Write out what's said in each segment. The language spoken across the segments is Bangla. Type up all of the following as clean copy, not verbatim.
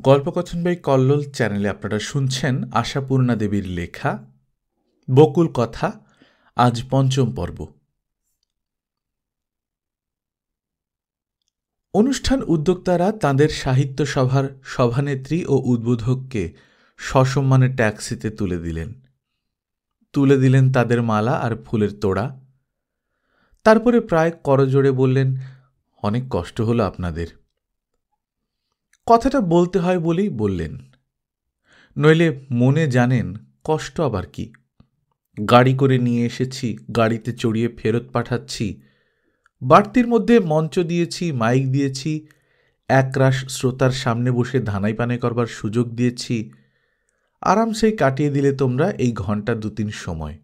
গল্পকথন বাই কল্লোল চ্যানেলে আপনারা শুনছেন আশাপূর্ণা দেবীর লেখা বকুল কথা। আজ পঞ্চম পর্ব। অনুষ্ঠান উদ্যোক্তারা তাঁদের সাহিত্য সভার সভানেত্রী ও উদ্বোধককে সসম্মানে ট্যাক্সিতে তুলে দিলেন তাদের মালা আর ফুলের তোড়া। তারপরে প্রায় করজোড়ে বললেন, অনেক কষ্ট হলো আপনাদের। কথাটা বলতে হয় বলেই বললেন, নইলে মনে জানেন কষ্ট আবার কি। গাড়ি করে নিয়ে এসেছি, গাড়িতে চড়িয়ে ফেরত পাঠাচ্ছি, বাড়তির মধ্যে মঞ্চ দিয়েছি, মাইক দিয়েছি, একরাশ শ্রোতার সামনে বসে ধানাই পানাই করবার সুযোগ দিয়েছি। আরামসেই কাটিয়ে দিলে তোমরা এই ঘন্টা 2-3 সময়।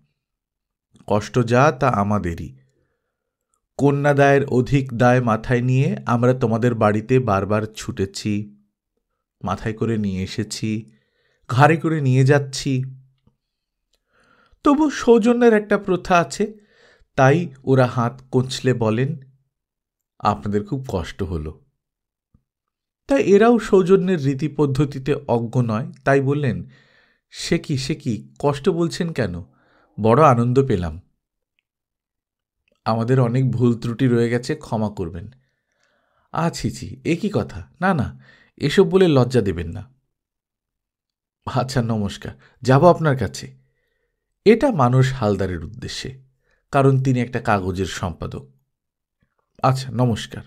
কষ্ট যা তা আমাদেরই। কন্যাদায়ের অধিক দায় মাথায় নিয়ে আমরা তোমাদের বাড়িতে বারবার ছুটেছি, মাথায় করে নিয়ে এসেছি, ঘাড়ে করে নিয়ে যাচ্ছি। তবু সৌজন্যের একটা প্রথা আছে, তাই ওরা হাত কঁচলে বলেন, আপনাদের খুব কষ্ট হলো। তাই এরাও সৌজন্যের রীতি পদ্ধতিতে অজ্ঞ নয়, তাই বললেন, সে কি কষ্ট বলছেন কেন? বড় আনন্দ পেলাম। আমাদের অনেক ভুল ত্রুটি রয়ে গেছে, ক্ষমা করবেন। ছি, এ কি কথা? না, এসব বলে লজ্জা দেবেন না। আচ্ছা, নমস্কার, যাব আপনার কাছে। এটা মানস হালদারের উদ্দেশ্যে, কারণ তিনি একটা কাগজের সম্পাদক। আচ্ছা, নমস্কার।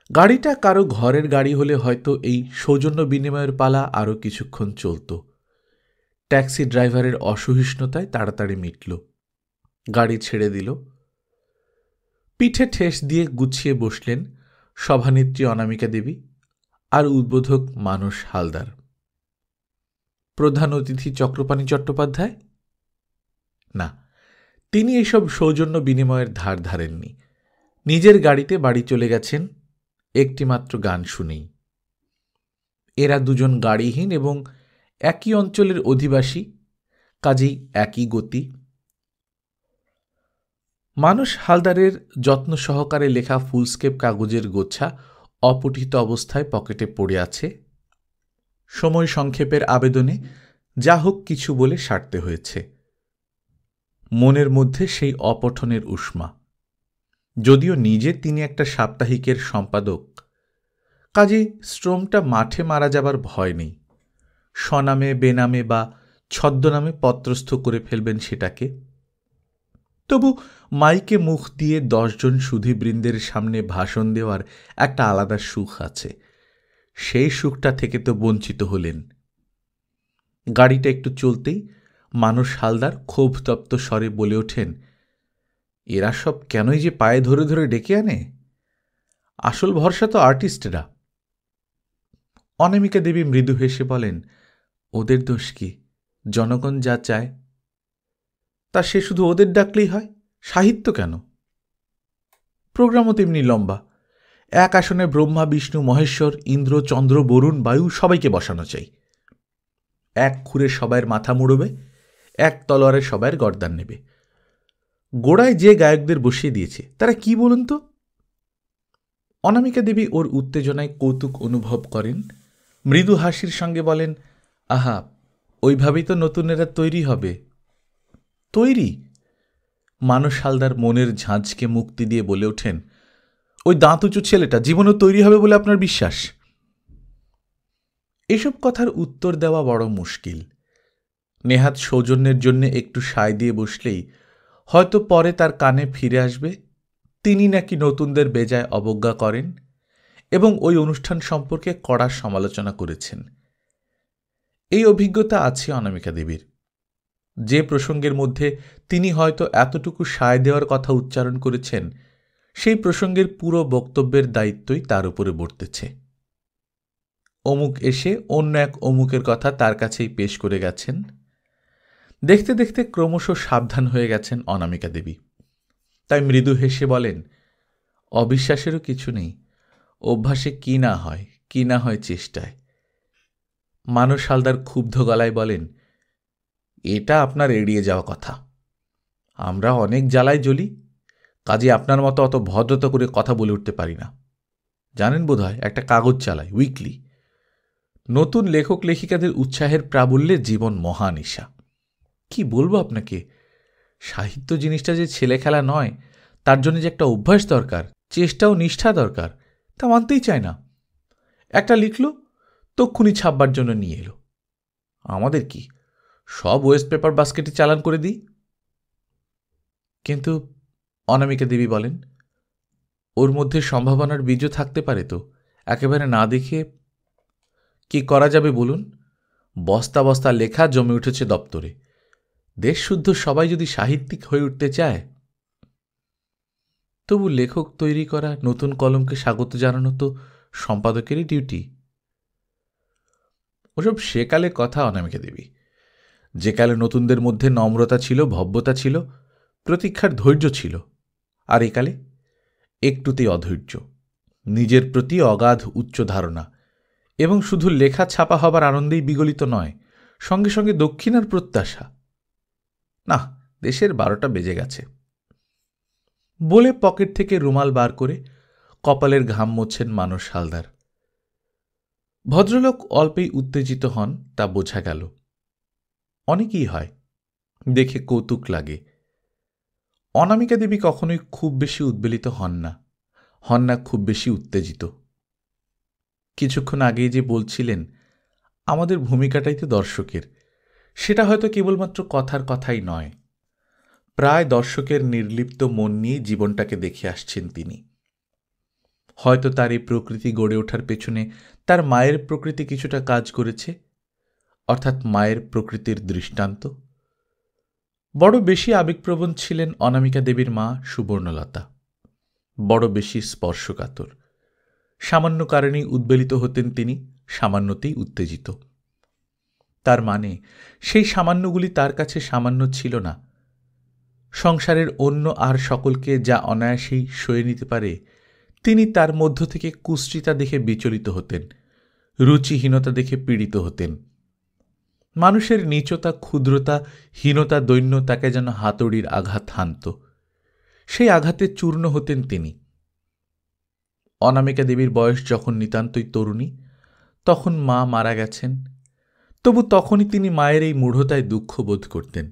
গাড়িটা কারো ঘরের গাড়ি হলে হয়তো এই সৌজন্য বিনিময়ের পালা আরও কিছুক্ষণ চলত। ট্যাক্সি ড্রাইভারের অসহিষ্ণুতায় তাড়াতাড়ি মিটল। গাড়ি ছেড়ে দিল। পিঠে ঠেস দিয়ে গুছিয়ে বসলেন সভানেত্রী অনামিকা দেবী আর উদ্বোধক মানস হালদার। প্রধান অতিথি চক্রপাণি চট্টোপাধ্যায়? না, তিনি এসব সৌজন্য বিনিময়ের ধার ধারেননি। নিজের গাড়িতে বাড়ি চলে গেছেন একটিমাত্র গান শুনেই। এরা দুজন গাড়িহীন এবং একই অঞ্চলের অধিবাসী, কাজেই একই গতি। মানস হালদারের যত্ন সহকারে লেখা ফুলস্কেপ কাগজের গোছা অপঠিত অবস্থায় পকেটে পড়ে আছে। সময় সংক্ষেপের আবেদনে যা হোক কিছু বলে সারতে হয়েছে। মনের মধ্যে সেই অপঠনের উষ্মা। যদিও নিজে তিনি একটা সাপ্তাহিকের সম্পাদক, কাজেই শ্রমটা মাঠে মারা যাবার ভয় নেই। স্বনামে বেনামে বা ছদ্মনামে পত্রস্থ করে ফেলবেন সেটাকে। তবু মাইকে মুখ দিয়ে 10 জন সুধীবৃন্দের সামনে ভাষণ দেওয়ার একটা আলাদা সুখ আছে। সেই সুখটা থেকে তো বঞ্চিত হলেন। গাড়িটা একটু চলতেই মানস হালদার ক্ষোভতপ্ত স্বরে বলে ওঠেন, এরা সব কেনই যে পায়ে ধরে ধরে ডেকে আনে? আসল ভরসা তো আর্টিস্টরা। অনামিকা দেবী মৃদু হেসে বলেন, ওদের দোষ কি? জনগণ যা চায় তা সে শুধু ওদের ডাকলেই হয়, সাহিত্য কেন? প্রোগ্রামও তেমনি লম্বা। এক আসনে ব্রহ্মা বিষ্ণু মহেশ্বর ইন্দ্র চন্দ্র বরুণ বায়ু সবাইকে বসানো চাই। এক খুরে সবাইয়ের মাথা মুড়বে, এক তলোয়ারে সবাইয়ের গর্দান নেবে। গোড়ায় যে গায়কদের বসিয়ে দিয়েছে তারা কি বলুন তো? অনামিকা দেবী ওর উত্তেজনায় কৌতুক অনুভব করেন, মৃদু হাসির সঙ্গে বলেন, আহা, ওইভাবেই তো নতুনেরা তৈরি হবে। তৈরি? মানস হালদার মনের ঝাঁঝকে মুক্তি দিয়ে বলে ওঠেন, ওই দাঁতুচু ছেলেটা জীবনও তৈরি হবে বলে আপনার বিশ্বাস? এসব কথার উত্তর দেওয়া বড় মুশকিল। নেহাত সৌজন্যের জন্য একটু সায় দিয়ে বসলেই হয়তো পরে তার কানে ফিরে আসবে তিনি নাকি নতুনদের বেজায় অবজ্ঞা করেন এবং ওই অনুষ্ঠান সম্পর্কে কড়া সমালোচনা করেছেন। এই অভিজ্ঞতা আছে অনামিকা দেবীর। যে প্রসঙ্গের মধ্যে তিনি হয়তো এতটুকু সায় দেওয়ার কথা উচ্চারণ করেছেন, সেই প্রসঙ্গের পুরো বক্তব্যের দায়িত্বই তার উপরে বর্তেছে। অমুক এসে অন্য এক অমুকের কথা তার কাছেই পেশ করে গেছেন। দেখতে দেখতে ক্রমশ সাবধান হয়ে গেছেন অনামিকা দেবী। তাই মৃদু হেসে বলেন, অবিশ্বাসেরও কিছু নেই, অভ্যাসে কি না হয় চেষ্টায়। মানস হালদার ক্ষুব্ধ গলায় বলেন, এটা আপনার এড়িয়ে যাওয়া কথা। আমরা অনেক জ্বালায় জ্বলি, কাজে আপনার মতো অত ভদ্রতা করে কথা বলে উঠতে পারি না। জানেন বোধহয় একটা কাগজ চালাই, উইকলি, নতুন লেখক লেখিকাদের উৎসাহের প্রাবল্যে জীবন মহানিশা। কি বলবো আপনাকে, সাহিত্য জিনিসটা যে ছেলে খেলা নয়, তার জন্য যে একটা অভ্যাস দরকার, চেষ্টা ও নিষ্ঠা দরকার, তা মানতেই চায় না। একটা লিখল, তক্ষুনি ছাপবার জন্য নিয়ে এলো। আমাদের কি, সব ওয়েস্ট পেপার বাস্কেটে চালান করে দিই। কিন্তু অনামিকা দেবী বলেন, ওর মধ্যে সম্ভাবনার বীজও থাকতে পারে তো, একেবারে না দেখে। কি করা যাবে বলুন? বস্তা বস্তা লেখা জমে উঠেছে দপ্তরে। দেশশুদ্ধ সবাই যদি সাহিত্যিক হয়ে উঠতে চায়, তবু লেখক তৈরি করা, নতুন কলমকে স্বাগত জানানো তো সম্পাদকেরই ডিউটি। ওসব সেকালে কথা অনামিকা দেবী। যেকালে নতুনদের মধ্যে নম্রতা ছিল, ভব্যতা ছিল, প্রতীক্ষার ধৈর্য ছিল, আর একালে একটুতেই অধৈর্য, নিজের প্রতি অগাধ উচ্চ ধারণা, এবং শুধু লেখা ছাপা হবার আনন্দেই বিগলিত নয়, সঙ্গে সঙ্গে দক্ষিণার প্রত্যাশা। না, দেশের 12টা বেজে গেছে বলে পকেট থেকে রুমাল বার করে কপালের ঘাম মোছেন মানস হালদার। ভদ্রলোক অল্পেই উত্তেজিত হন, তা বোঝা গেল। অনেকেই হয়, দেখে কৌতুক লাগে। অনামিকা দেবী কখনোই খুব বেশি উদ্বেলিত হন না খুব বেশি উত্তেজিত। কিছুক্ষণ আগেই যে বলছিলেন আমাদের ভূমিকাটাই তো দর্শকের, সেটা হয়তো কেবলমাত্র কথার কথাই নয়, প্রায় দর্শকের নির্লিপ্ত মন নিয়ে জীবনটাকে দেখে আসছেন তিনি। হয়তো তার এই প্রকৃতি গড়ে ওঠার পেছনে তার মায়ের প্রকৃতি কিছুটা কাজ করেছে, অর্থাৎ মায়ের প্রকৃতির দৃষ্টান্ত। বড় বেশি আবেগপ্রবণ ছিলেন অনামিকা দেবীর মা সুবর্ণলতা, বড় বেশি স্পর্শকাতর। সামান্য কারণেই উদ্বেলিত হতেন তিনি, সামান্যতেই উত্তেজিত। তার মানে সেই সামান্যগুলি তার কাছে সামান্য ছিল না। সংসারের অন্য আর সকলকে যা অনায়াসেই সয়ে নিতে পারে, তিনি তার মধ্য থেকে কুশ্রিতা দেখে বিচলিত হতেন, রুচিহীনতা দেখে পীড়িত হতেন। মানুষের নীচতা, ক্ষুদ্রতা, হীনতা, দৈন্য তাকে যেন হাতুড়ির আঘাত হানত। সেই আঘাতে চূর্ণ হতেন তিনি। অনামিকা দেবীর বয়স যখন নিতান্তই তরুণী, তখন মা মারা গেছেন। তবু তখনই তিনি মায়ের এই মূঢ়তায় দুঃখ বোধ করতেন।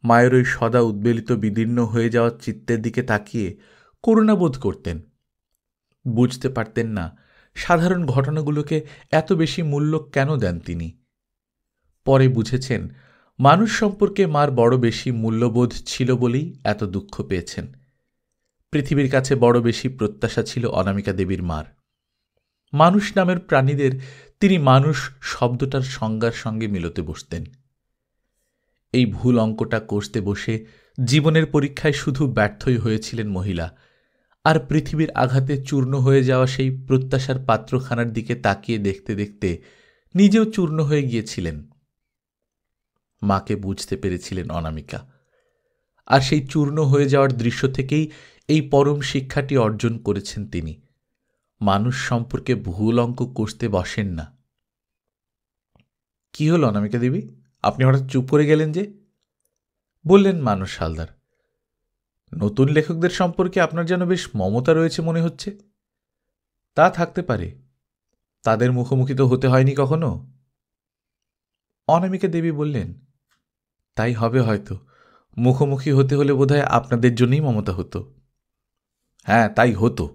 মায়ের ওই সদা উদ্বেলিত বিদীর্ণ হয়ে যাওয়ার চিত্তের দিকে তাকিয়ে করুণা বোধ করতেন। বুঝতে পারতেন না সাধারণ ঘটনাগুলোকে এত বেশি মূল্য কেন দেন তিনি। পরে বুঝেছেন মানুষ সম্পর্কে মার বড় বেশি মূল্যবোধ ছিল বলেই এত দুঃখ পেয়েছেন। পৃথিবীর কাছে বড় বেশি প্রত্যাশা ছিল অনামিকা দেবীর মার। মানুষ নামের প্রাণীদের তিনি মানুষ শব্দটার সংজ্ঞার সঙ্গে মিলতে বসতেন। এই ভুল অঙ্কটা কষতে বসে জীবনের পরীক্ষায় শুধু ব্যর্থই হয়েছিলেন মহিলা, আর পৃথিবীর আঘাতে চূর্ণ হয়ে যাওয়া সেই প্রত্যাশার পাত্রখানার দিকে তাকিয়ে দেখতে দেখতে নিজেও চূর্ণ হয়ে গিয়েছিলেন। মাকে বুঝতে পেরেছিলেন অনামিকা, আর সেই চূর্ণ হয়ে যাওয়ার দৃশ্য থেকেই এই পরম শিক্ষাটি অর্জন করেছেন তিনি। মানুষ সম্পর্কে ভুল অঙ্ক কষতে বসেন না। কি হল অনামিকা দেবী, আপনি হঠাৎ চুপ করে গেলেন যে? বললেন মানস হালদার। নতুন লেখকদের সম্পর্কে আপনার যেন বেশ মমতা রয়েছে মনে হচ্ছে। তা থাকতে পারে, তাদের মুখোমুখি তো হতে হয়নি কখনো। অনামিকা দেবী বললেন, তাই হবে হয়তো। মুখোমুখি হতে হলে বোধহয় আপনাদের জন্যই মমতা হতো। হ্যাঁ, তাই হতো,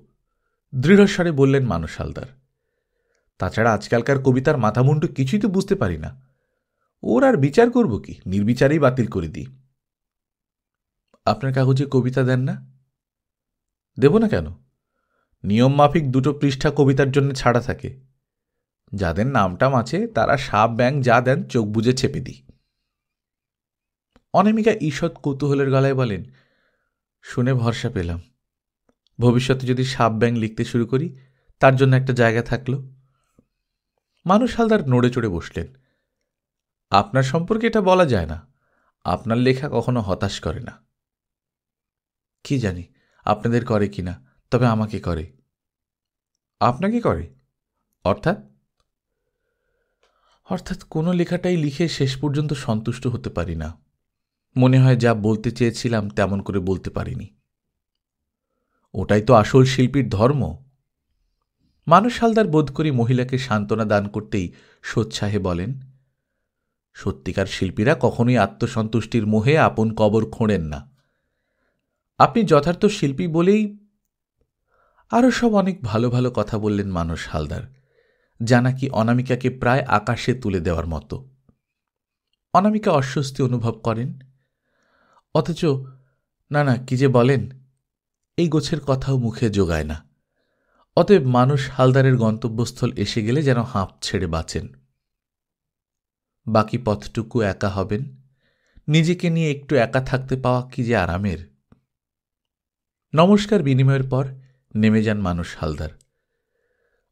দৃঢ়স্বরে বললেন মানস হালদার। তাছাড়া আজকালকার কবিতার মাথামুন্ডু কিছুই তো বুঝতে পারি না। ওর আর বিচার করব কি, নির্বিচারেই বাতিল করে দিই। আপনার কাগজে কবিতা দেন না? দেব না কেন? নিয়ম মাফিক 2 পৃষ্ঠা কবিতার জন্য ছাড়া থাকে। যাদের নামটাম আছে তারা সাপ ব্যাং যা দেন চোখ বুজে ছেপে দিই। অনামিকা ঈষৎ কৌতূহলের গলায় বলেন, শুনে ভরসা পেলাম। ভবিষ্যতে যদি সাপ ব্যাং লিখতে শুরু করি, তার জন্য একটা জায়গা থাকল। মানস হালদার নড়ে চড়ে বসলেন। আপনার সম্পর্কে এটা বলা যায় না। আপনার লেখা কখনো হতাশ করে না। কি জানি আপনাদের করে কিনা, তবে আমাকে করে। আপনাকে করে? অর্থাৎ? অর্থাৎ কোনো লেখাটাই লিখে শেষ পর্যন্ত সন্তুষ্ট হতে পারি না। মনে হয় যা বলতে চেয়েছিলাম তেমন করে বলতে পারিনি। ওটাই তো আসল শিল্পীর ধর্ম। মানুষ হালদার বোধ করি মহিলাকে সান্ত্বনা দান করতেই সোৎসাহে বলেন, সত্যিকার শিল্পীরা কখনোই আত্মসন্তুষ্টির মোহে আপন কবর খোঁড়েন না। আপনি যথার্থ শিল্পী বলেই। আরও সব অনেক ভালো ভালো কথা বললেন মানুষ হালদার, যা নাকি অনামিকাকে প্রায় আকাশে তুলে দেওয়ার মতো। অনামিকা অস্বস্তি অনুভব করেন, অথচ না কি যে বলেন, এই গোছের কথাও মুখে জোগায় না। অতএব মানুষ হালদারের গন্তব্যস্থল এসে গেলে যেন হাঁপ ছেড়ে বাঁচেন। বাকি পথটুকু একা হবেন, নিজেকে নিয়ে একটু একা থাকতে পাওয়া কি যে আরামের। নমস্কার বিনিময়ের পর নেমে যান মানুষ হালদার।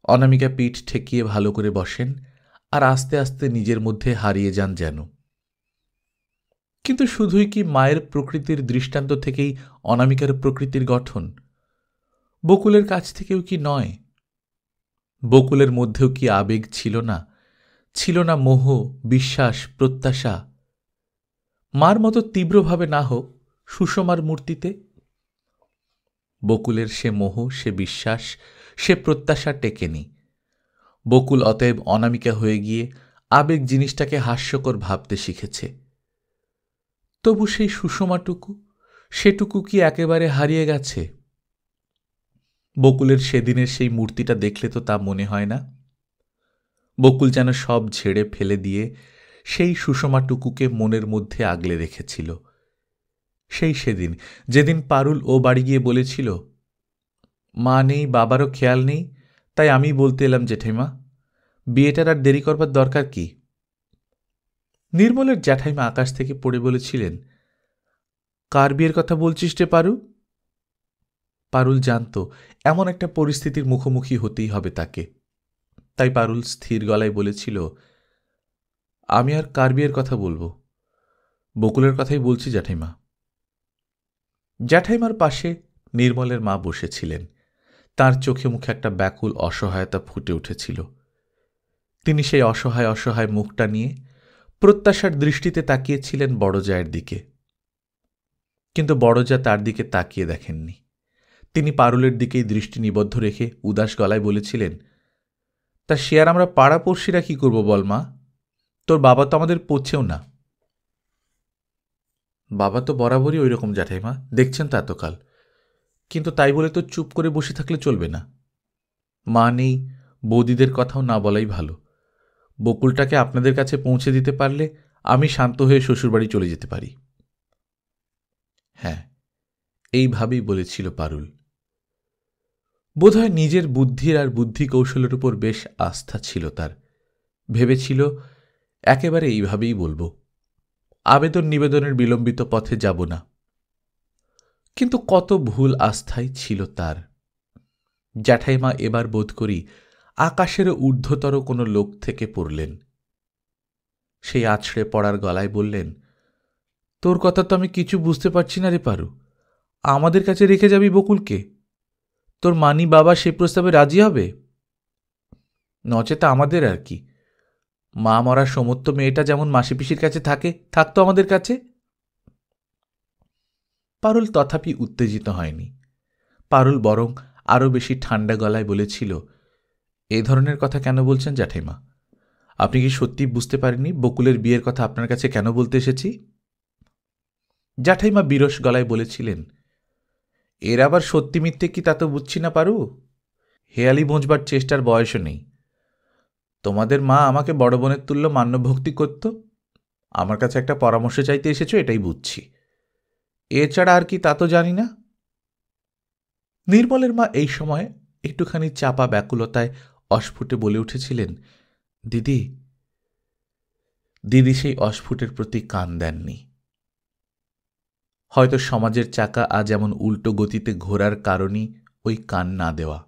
অনামিকা পিঠ ঠেকিয়ে ভালো করে বসেন আর আস্তে আস্তে নিজের মধ্যে হারিয়ে যান যেন। কিন্তু শুধুই কি মায়ের প্রকৃতির দৃষ্টান্ত থেকেই অনামিকার প্রকৃতির গঠন? বকুলের কাছ থেকেও কি নয়? বকুলের মধ্যেও কি আবেগ ছিল না? ছিল না মোহ, বিশ্বাস, প্রত্যাশা? মার মতো তীব্রভাবে না হোক, সুষমার মূর্তিতে। বকুলের সে মোহ, সে বিশ্বাস, সে প্রত্যাশা টেকেনি। বকুল অতএব অনামিকা হয়ে গিয়ে আবেগ জিনিসটাকে হাস্যকর ভাবতে শিখেছে। তবু সেই সুষমাটুকু, সেটুকু কি একেবারে হারিয়ে গেছে? বকুলের সেদিনের সেই মূর্তিটা দেখলে তো তা মনে হয় না? বকুল যেন সব ঝেড়ে ফেলে দিয়ে সেই সুষমাটুকুকে মনের মধ্যে আগলে রেখেছিল। সেদিন যেদিন পারুল ও বাড়ি গিয়ে বলেছিল, মা নেই, বাবারও খেয়াল নেই, তাই আমি বলতে এলাম জেঠাইমা, বিয়েটার আর দেরি করবার দরকার কি? নির্মলের জ্যাঠাইমা আকাশ থেকে পড়ে বলেছিলেন, কার বিয়ের কথা বলছিস রে পারু? পারুল জানত এমন একটা পরিস্থিতির মুখোমুখি হতেই হবে তাকে। তাই পারুল স্থির গলায় বলেছিল, আমি আর কার বিয়ের কথা বলবো? বকুলের কথাই বলছি জ্যাঠাইমা। জ্যাঠাইমার পাশে নির্মলের মা বসেছিলেন। তার চোখে মুখে একটা ব্যাকুল অসহায়তা ফুটে উঠেছিল। তিনি সেই অসহায় অসহায় মুখটা নিয়ে প্রত্যাশার দৃষ্টিতে তাকিয়েছিলেন বড় জায়ের দিকে। কিন্তু বড় জা তার দিকে তাকিয়ে দেখেননি। তিনি পারুলের দিকেই দৃষ্টি নিবদ্ধ রেখে উদাস গলায় বলেছিলেন, তা সে আর আমরা পাড়াপড়শিরা কি করব বল মা? তোর বাবা তো আমাদের পড়ছেও না। বাবা তো বরাবরই ওই রকম জ্যাঠাইমা, দেখছেন তো এতকাল। কিন্তু তাই বলে তো চুপ করে বসে থাকলে চলবে না। মা নেই, বৌদিদের কথাও না বলাই ভালো। বকুলটাকে আপনাদের কাছে পৌঁছে দিতে পারলে আমি শান্ত হয়ে শ্বশুরবাড়ি চলে যেতে পারি। হ্যাঁ, এইভাবেই বলেছিল পারুল। বোধহয় নিজের বুদ্ধির আর বুদ্ধি কৌশলের উপর বেশ আস্থা ছিল তার। ভেবেছিল একেবারে এইভাবেই বলবো, আবেদন নিবেদনের বিলম্বিত পথে যাব না। কিন্তু কত ভুল আস্থাই ছিল তার। জ্যাঠাইমা এবার বোধ করি আকাশেরও ঊর্ধ্বতর কোনো লোক থেকে পড়লেন। সেই আছড়ে পড়ার গলায় বললেন, তোর কথা তো আমি কিছু বুঝতে পারছি না রে পারু। আমাদের কাছে রেখে যাবি বকুলকে? তোর মানি বাবা সে প্রস্তাবে রাজি হবে? নচেতা আমাদের আর কি, মা মরার সমস্ত মেয়েটা যেমন মাসি পিসির কাছে থাকে, থাকতো আমাদের কাছে। পারুল তথাপি উত্তেজিত হয়নি। পারুল বরং আরও বেশি ঠান্ডা গলায় বলেছিল, এ ধরনের কথা কেন বলছেন জ্যাঠাইমা? আপনি কি সত্যি বুঝতে পারেননি বকুলের বিয়ের কথা আপনার কাছে কেন বলতে এসেছি? জ্যাঠাইমা বিরস গলায় বলেছিলেন, এর আবার সত্যি মিথ্যে কি তা তো বুঝছি না পারু। হেয়ালি বোঝবার চেষ্টার বয়সও নেই। তোমাদের মা আমাকে বড় বোনের তুল্য মান্যভক্তি করত। আমার কাছে একটা পরামর্শ চাইতে এসেছো, এটাই বুঝছি। এছাড়া আর কি তা তো জানি না। নির্মলের মা এই সময় একটুখানি চাপা ব্যাকুলতায় অস্ফুটে বলে উঠেছিলেন, দিদি। দিদি সেই অস্ফুটের প্রতি কান দেননি। হয়তো সমাজের চাকা আজ এমন উল্টো গতিতে ঘোরার কারণই ওই কান না দেওয়া।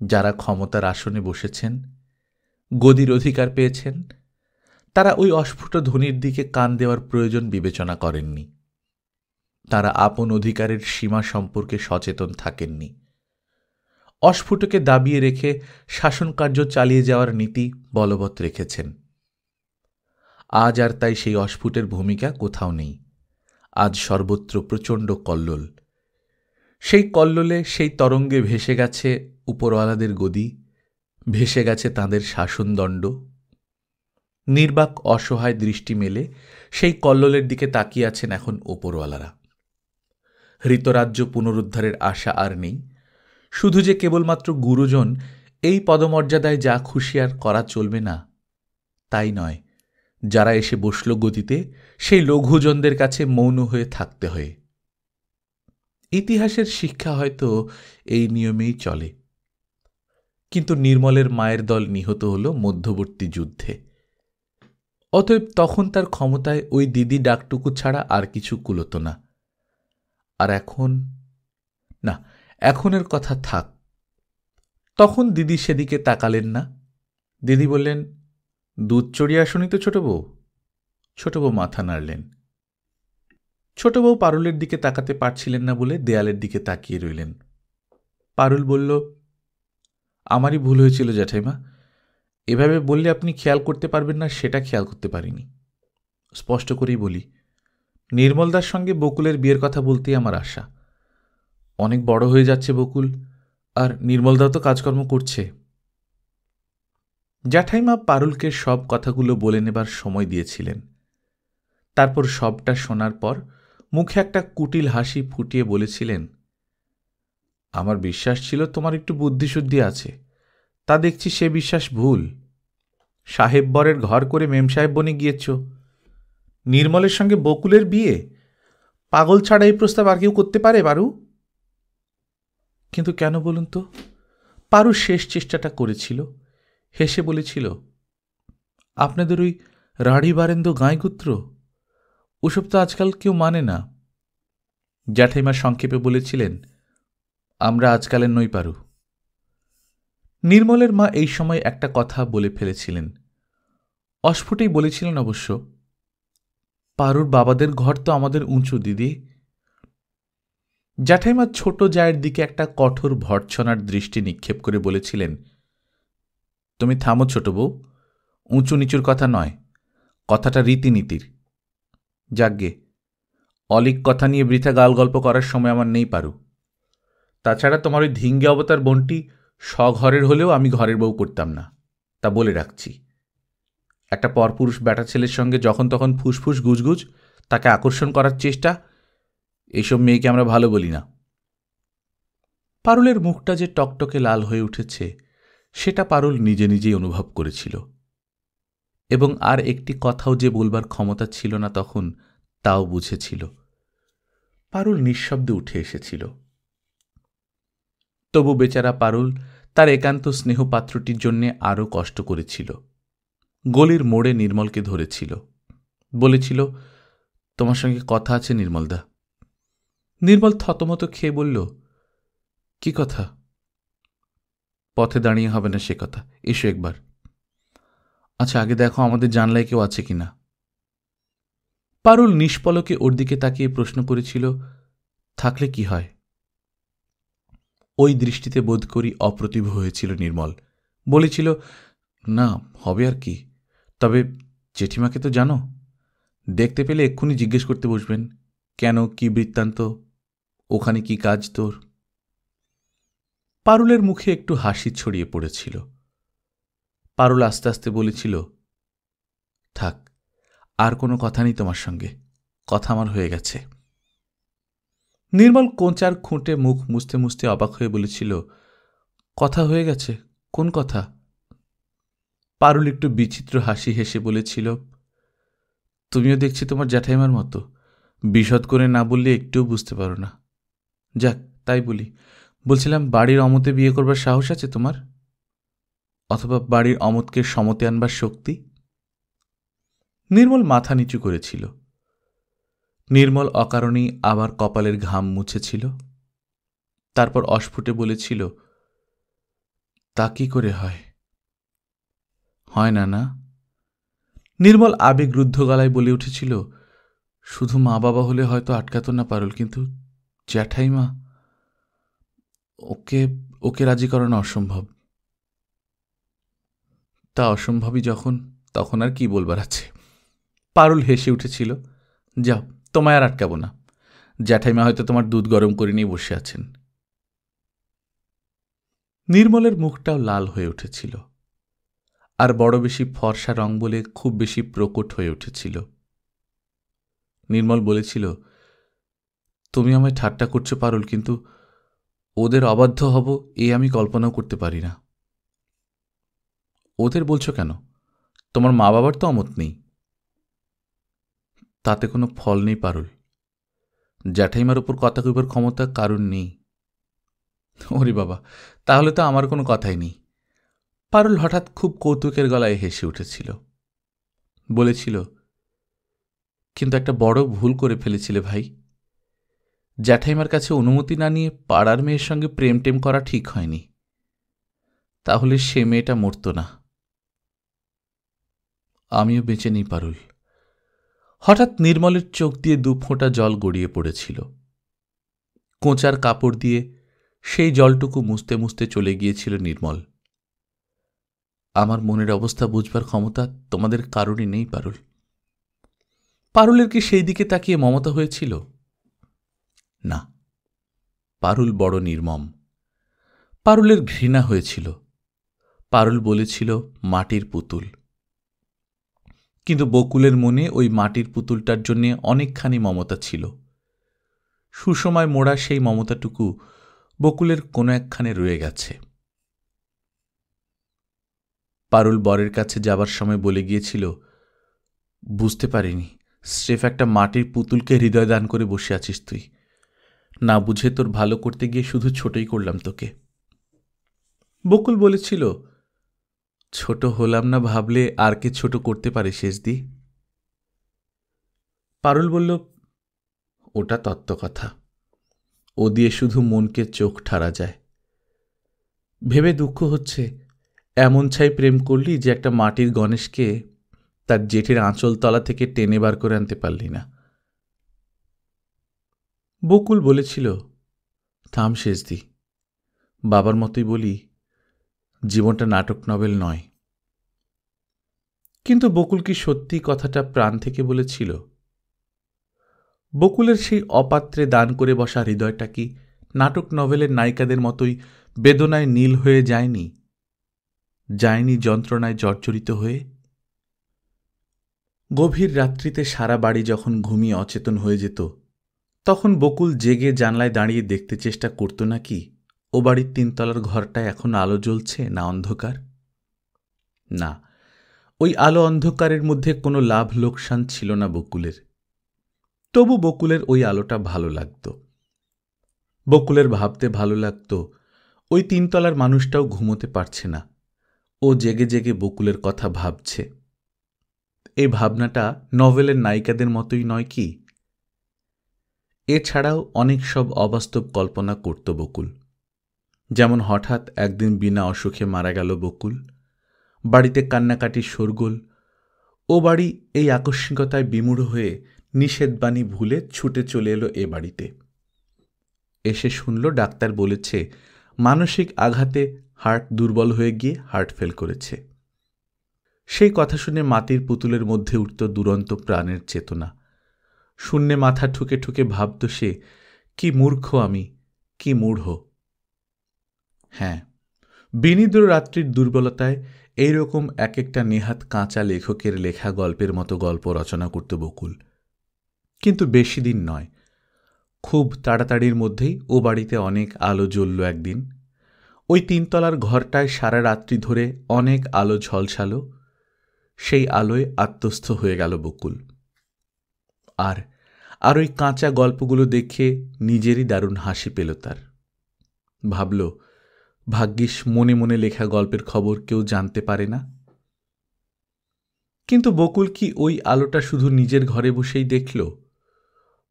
যারা ক্ষমতার আসনে বসেছেন, গদির অধিকার পেয়েছেন, তারা ওই অস্ফুট ধ্বনির দিকে কান দেওয়ার প্রয়োজন বিবেচনা করেননি। তারা আপন অধিকারের সীমা সম্পর্কে সচেতন থাকেননি। অস্ফুটকে দাবিয়ে রেখে শাসনকার্য চালিয়ে যাওয়ার নীতি বলবৎ রেখেছেন। আজ আর তাই সেই অস্ফুটের ভূমিকা কোথাও নেই। আজ সর্বত্র প্রচণ্ড কল্লোল। সেই কল্লোলে, সেই তরঙ্গে ভেসে গেছে উপরওয়ালাদের গদি, ভেসে গেছে তাঁদের শাসনদণ্ড। নির্বাক অসহায় দৃষ্টি মেলে সেই কল্লোলের দিকে তাকিয়ে আছেন এখন ওপরওয়ালারা। হৃতরাজ্য পুনরুদ্ধারের আশা আর নেই। শুধু যে কেবলমাত্র গুরুজন এই পদমর্যাদায় যা খুশি আর করা চলবে না তাই নয়, যারা এসে বসল গদিতে সেই লঘুজনদের কাছে মৌন হয়ে থাকতে হয়। ইতিহাসের শিক্ষা হয়তো এই নিয়মেই চলে। কিন্তু নির্মলের মায়ের দল নিহত হল মধ্যবর্তী যুদ্ধে। অতএব তখন তার ক্ষমতায় ওই দিদি ডাকটুকু ছাড়া আর কিছু কুলোতো না। আর এখন না, এখনের কথা থাক। তখন দিদি সেদিকে তাকালেন না। দিদি বললেন, দুধ চড়িয়ে আসনি তো ছোট বউ? ছোট বউ মাথা নাড়লেন। ছোট বউ পারুলের দিকে তাকাতে পারছিলেন না বলে দেয়ালের দিকে তাকিয়ে রইলেন। পারুল বলল, আমারই ভুল হয়েছিল জ্যাঠাইমা। এভাবে বললে আপনি খেয়াল করতে পারবেন না সেটা খেয়াল করতে পারিনি। স্পষ্ট করেই বলি, নির্মলদার সঙ্গে বকুলের বিয়ের কথা বলতেই আমার আশা। অনেক বড় হয়ে যাচ্ছে বকুল, আর নির্মলদাও তো কাজকর্ম করছে। জ্যাঠাইমা পারুলকে সব কথাগুলো বলে নেবার সময় দিয়েছিলেন। তারপর সবটা শোনার পর মুখে একটা কুটিল হাসি ফুটিয়ে বলেছিলেন, আমার বিশ্বাস ছিল তোমার একটু বুদ্ধিশুদ্ধি আছে, তা দেখছি সে বিশ্বাস ভুল। সাহেব বরের ঘর করে মেম সাহেব বনে গিয়েছ। নির্মলের সঙ্গে বকুলের বিয়ে? পাগল ছাড়া এই প্রস্তাব আর কেউ করতে পারে পারু? কিন্তু কেন বলুন তো? পারু শেষ চেষ্টাটা করেছিল, হেসে বলেছিল, আপনাদের ওই রাড়ি বারেন্দ্র গাঁয়গুত্র, ওসব তো আজকাল কেউ মানে না। জ্যাঠাইমা সংক্ষেপে বলেছিলেন, আমরা আজকালের নই পারু। নির্মলের মা এই সময় একটা কথা বলে ফেলেছিলেন, অস্ফুটেই বলেছিলেন অবশ্য, পারুর বাবাদের ঘর তো আমাদের উঁচু দিদি। জ্যাঠাইমা ছোট জায়ের দিকে একটা কঠোর ভর্ৎসনার দৃষ্টি নিক্ষেপ করে বলেছিলেন, তুমি থামো ছোট বউ, উঁচু নিচুর কথা নয়, কথাটা রীতিনীতির। যাগ্গে, অলিক কথা নিয়ে বৃথা গাল গল্প করার সময় আমার নেই পারু। তাছাড়া তোমার ওই ধিঙ্গে অবতার বোনটি স্বঘরের হলেও আমি ঘরের বউ করতাম না, তা বলে রাখছি। একটা পরপুরুষ ব্যাটা ছেলের সঙ্গে যখন তখন ফুসফুস গুজগুজ, তাকে আকর্ষণ করার চেষ্টা, এইসব মেয়েকে আমরা ভালো বলি না। পারুলের মুখটা যে টকটকে লাল হয়ে উঠেছে সেটা পারুল নিজে নিজেই অনুভব করেছিল, এবং আর একটি কথাও যে বলবার ক্ষমতা ছিল না তখন, তাও বুঝেছিল। পারুল নিঃশব্দে উঠে এসেছিল। তবু বেচারা পারুল তার একান্ত স্নেহপাত্রটির জন্যে আরও কষ্ট করেছিল। গলির মোড়ে নির্মলকে ধরেছিল, বলেছিল, তোমার সঙ্গে কথা আছে নির্মলদা। নির্মল থতমত খেয়ে বলল, কি কথা? পথে দাঁড়িয়ে হবে না সে কথা, এসো একবার। আচ্ছা আগে দেখো আমাদের জানলায় কেউ আছে কিনা। পারুল নিষ্পলকে ওর দিকে তাকিয়ে প্রশ্ন করেছিল, থাকলে কি হয়? ওই দৃষ্টিতে বোধ করি অপ্রতিভ হয়েছিল নির্মল। বলেছিল, না হবে আর কি, তবে জেঠিমাকে তো জানো, দেখতে পেলে এক্ষুনি জিজ্ঞেস করতে বসবেন, কেন, কি বৃত্তান্ত, ওখানে কি কাজ তোর? পারুলের মুখে একটু হাসি ছড়িয়ে পড়েছিল। পারুল আস্তে আস্তে বলেছিল, থাক, আর কোনো কথা নেই তোমার সঙ্গে, কথা আমার হয়ে গেছে। নির্মল কোঁচার খুঁটে মুখ মুছতে মুছতে অবাক হয়ে বলেছিল, কথা হয়ে গেছে? কোন কথা? পারুল একটু বিচিত্র হাসি হেসে বলেছিল, তুমিও দেখছি তোমার জ্যাঠাইমার মতো, বিশদ করে না বললে একটুও বুঝতে পারো না। যাক, তাই বলি, বলছিলাম বাড়ির অমতে বিয়ে করবার সাহস আছে তোমার? অথবা বাড়ির অমতকে সমতে আনবার শক্তি? নির্মল মাথা নিচু করেছিল। নির্মল অকারণেই আবার কপালের ঘাম মুছেছিল। তারপর অস্ফুটে বলেছিল, তা কি করে হয়? হয় না না? নির্মল আবেগরুদ্ধ গলায় বলে উঠেছিল, শুধু মা বাবা হলে হয়তো আটকাত না পারুল, কিন্তু জ্যাঠাইমা, ওকে ওকে রাজি করানো অসম্ভব। তা অসম্ভবই যখন, তখন আর কি বলবার আছে? পারুল হেসে উঠেছিল, যাও, তোমায় আর আটকাবো না। জ্যাঠাইমা হয়তো তোমার দুধ গরম করে নিয়ে বসে আছেন। নির্মলের মুখটাও লাল হয়ে উঠেছিল, আর বড় বেশি ফর্সা রং বলে খুব বেশি প্রকট হয়ে উঠেছিল। নির্মল বলেছিল, তুমি আমায় ঠাট্টা করছো পারুল, কিন্তু ওদের অবাধ্য হব এ আমি কল্পনাও করতে পারি না। ওদের বলছো কেন? তোমার মা বাবার তো অমত নেই। তাতে কোনো ফল নেই পারুল। জ্যাঠাইমার ওপর কথা কইবার ক্ষমতা কারুর নেই। ওরে বাবা, তাহলে তো আমার কোনো কথাই নেই। পারুল হঠাৎ খুব কৌতুকের গলায় হেসে উঠেছিল। বলেছিল, কিন্তু একটা বড় ভুল করে ফেলেছিলে ভাই। জ্যাঠাইমার কাছে অনুমতি না নিয়ে পাড়ার মেয়ের সঙ্গে প্রেম টেম করা ঠিক হয়নি। তাহলে সে মেয়েটা মরত না। আমিও বেঁচে নেই পারুল। হঠাৎ নির্মলের চোখ দিয়ে দু ফোঁটা জল গড়িয়ে পড়েছিল। কোঁচার কাপড় দিয়ে সেই জলটুকু মুছতে মুছতে চলে গিয়েছিল নির্মল। আমার মনের অবস্থা বুঝবার ক্ষমতা তোমাদের কারোরই নেই পারুল। পারুলের কি সেই দিকে তাকিয়ে মমতা হয়েছিল? না, পারুল বড় নির্মম। পারুলের ঘৃণা হয়েছিল। পারুল বলেছিল মাটির পুতুল। কিন্তু বকুলের মনে ওই মাটির পুতুলটার জন্যে অনেকখানি মমতা ছিল। সুসময় মোড়া সেই মমতাটুকু বকুলের কোনো একখানে রয়ে গেছে। পারুল বরের কাছে যাবার সময় বলে গিয়েছিল, বুঝতে পারিনি স্রেফ একটা মাটির পুতুলকে হৃদয় দান করে বসে আছিস তুই। না বুঝে তোর ভালো করতে গিয়ে শুধু ছোটই করলাম তোকে। বকুল বলেছিল, ছোট হলাম না ভাবলে আর কে ছোট করতে পারে শেষদি? পারুল বলল, ওটা তত্ত্বকথা। ও দিয়ে শুধু মনকে চোখ ঠাড়া যায়। ভেবে দুঃখ হচ্ছে, এমন ছাই প্রেম করলি যে একটা মাটির গণেশকে তার জেঠের আঁচল তলা থেকে টেনে বার করে আনতে পারলি না। বকুল বলেছিল, থাম শেষদি, বাবার মতোই বলি, জীবনটা নাটক নভেল নয়। কিন্তু বকুল কি সত্যি কথাটা প্রাণ থেকে বলেছিল? বকুলের সেই অপাত্রে দান করে বসা হৃদয়টা কি নাটক নভেলের নায়িকাদের মতোই বেদনায় নীল হয়ে যায়নি? যায়নি যন্ত্রণায় জর্জরিত হয়ে? গভীর রাত্রিতে সারা বাড়ি যখন ঘুমিয়ে অচেতন হয়ে যেত, তখন বকুল জেগে জানলায় দাঁড়িয়ে দেখতে চেষ্টা করত নাকি ও বাড়ির 3 তলার ঘরটায় এখন আলো জ্বলছে না অন্ধকার? না, ওই আলো অন্ধকারের মধ্যে কোনো লাভ লোকসান ছিল না বকুলের। তবু বকুলের ওই আলোটা ভালো লাগত। বকুলের ভাবতে ভালো লাগত, ওই 3 তলার মানুষটাও ঘুমোতে পারছে না, ও জেগে জেগে বকুলের কথা ভাবছে। এই ভাবনাটা নভেলের নায়িকাদের মতোই নয় কি? এছাড়াও অনেক সব অবাস্তব কল্পনা করত বকুল। যেমন হঠাৎ একদিন বিনা অসুখে মারা গেল বকুল, বাড়িতে কান্নাকাটির শোরগোল। ও বাড়ি এই আকস্মিকতায় বিমূঢ় হয়ে নিষেধবাণী ভুলে ছুটে চলে এলো এ বাড়িতে। এসে শুনল ডাক্তার বলেছে মানসিক আঘাতে হার্ট দুর্বল হয়ে গিয়ে হার্ট ফেল করেছে। সেই কথা শুনে মাটির পুতুলের মধ্যে উঠত দুরন্ত প্রাণের চেতনা। শূন্যে মাথা ঠুকে ঠুকে ভাবত সে, কি মূর্খ আমি, কি মূঢ়। হ্যাঁ, বিনিদ্র রাত্রির দুর্বলতায় এইরকম এক একটা নেহাত কাঁচা লেখকের লেখা গল্পের মতো গল্প রচনা করত বকুল। কিন্তু বেশি দিন নয়, খুব তাড়াতাড়ির মধ্যেই ও বাড়িতে অনেক আলো জ্বলল একদিন। ওই 3 তলার ঘরটায় সারা রাত্রি ধরে অনেক আলো ঝলসালো। সেই আলোয় আত্মস্থ হয়ে গেল বকুল। আর ওই কাঁচা গল্পগুলো দেখে নিজেরই দারুণ হাসি পেল তার। ভাবল, ভাগ্যিস মনে মনে লেখা গল্পের খবর কেউ জানতে পারে না। কিন্তু বকুল কি ওই আলোটা শুধু নিজের ঘরে বসেই দেখল?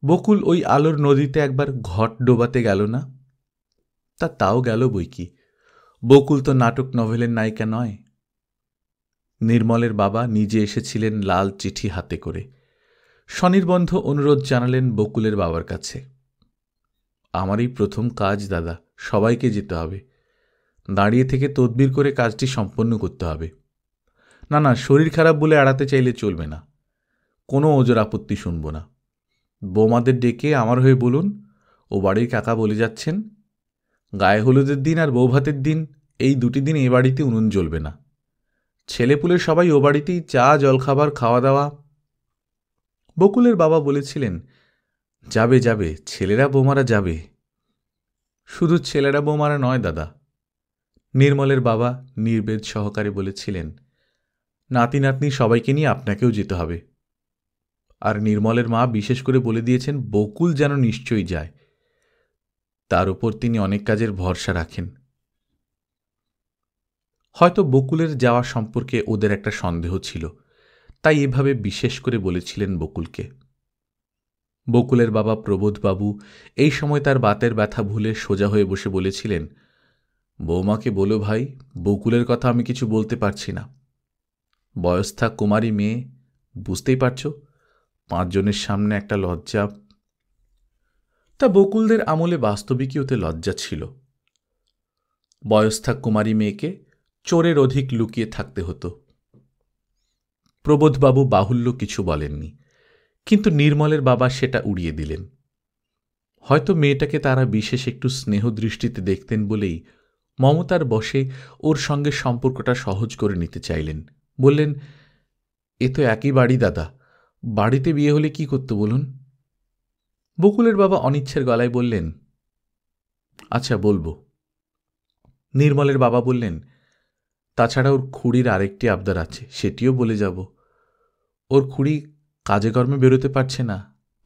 বকুল ওই আলোর নদীতে একবার ঘট ডোবাতে গেল না? তাও গেল বই কি, বকুল তো নাটক নভেলের নায়িকা নয়। নির্মলের বাবা নিজে এসেছিলেন লাল চিঠি হাতে করে। স্বনির্বন্ধ অনুরোধ জানালেন বকুলের বাবার কাছে, আমারই প্রথম কাজ দাদা, সবাইকে যেতে হবে, দাঁড়িয়ে থেকে তদবির করে কাজটি সম্পন্ন করতে হবে। না, শরীর খারাপ বলে এড়াতে চাইলে চলবে না, কোনো ওজোর আপত্তি শুনব না। বৌমাদের ডেকে আমার হয়ে বলুন ও বাড়ির কাকা বলে যাচ্ছেন, গায়ে হলুদের দিন আর বৌভাতের দিন এই 2 দিন এ বাড়িতে উনুন জ্বলবে না। ছেলেপুলে সবাই ও বাড়িতেই চা জলখাবার খাওয়া দাওয়া। বকুলের বাবা বলেছিলেন, যাবে যাবে, ছেলেরা বৌমারা যাবে। শুধু ছেলেরা বৌমারা নয় দাদা। নির্মলের বাবা নির্বেদ সহকারে বলেছিলেন, নাতি নাতনি সবাইকে নিয়ে আপনাকেও যেতে হবে। আর নির্মলের মা বিশেষ করে বলে দিয়েছেন বকুল যেন নিশ্চয়ই যায়। তার উপর তিনি অনেক কাজের ভরসা রাখেন। হয়তো বকুলের যাওয়া সম্পর্কে ওদের একটা সন্দেহ ছিল, তাই এভাবে বিশেষ করে বলেছিলেন বকুলকে। বকুলের বাবা প্রবোধবাবু এই সময় তার বাতের ব্যথা ভুলে সোজা হয়ে বসে বলেছিলেন, বৌমাকে বলো ভাই, বকুলের কথা আমি কিছু বলতে পারছি না। বয়স্থা কুমারী মেয়ে, বুঝতেই পারছ, 5 জনের সামনে একটা লজ্জা। তা বকুলদের আমলে বাস্তবিকই ওতে লজ্জা ছিল। বয়স্থা কুমারী মেয়েকে চোরের অধিক লুকিয়ে থাকতে হতো। প্রবোধবাবু বাহুল্য কিছু বলেননি, কিন্তু নির্মলের বাবা সেটা উড়িয়ে দিলেন। হয়তো মেয়েটাকে তারা বিশেষ একটু স্নেহ দৃষ্টিতে দেখতেন বলেই মমতার বশে ওর সঙ্গে সম্পর্কটা সহজ করে নিতে চাইলেন। বললেন, এ তো একই বাড়ি দাদা, বাড়িতে বিয়ে হলে কি করতে বলুন? বকুলের বাবা অনিচ্ছের গলায় বললেন, আচ্ছা বলবো। নির্মলের বাবা বললেন, তাছাড়া ওর খুড়ির আরেকটি আবদার আছে, সেটিও বলে যাব। ওর খুড়ি কাজে কর্মে বেরোতে পারছে না,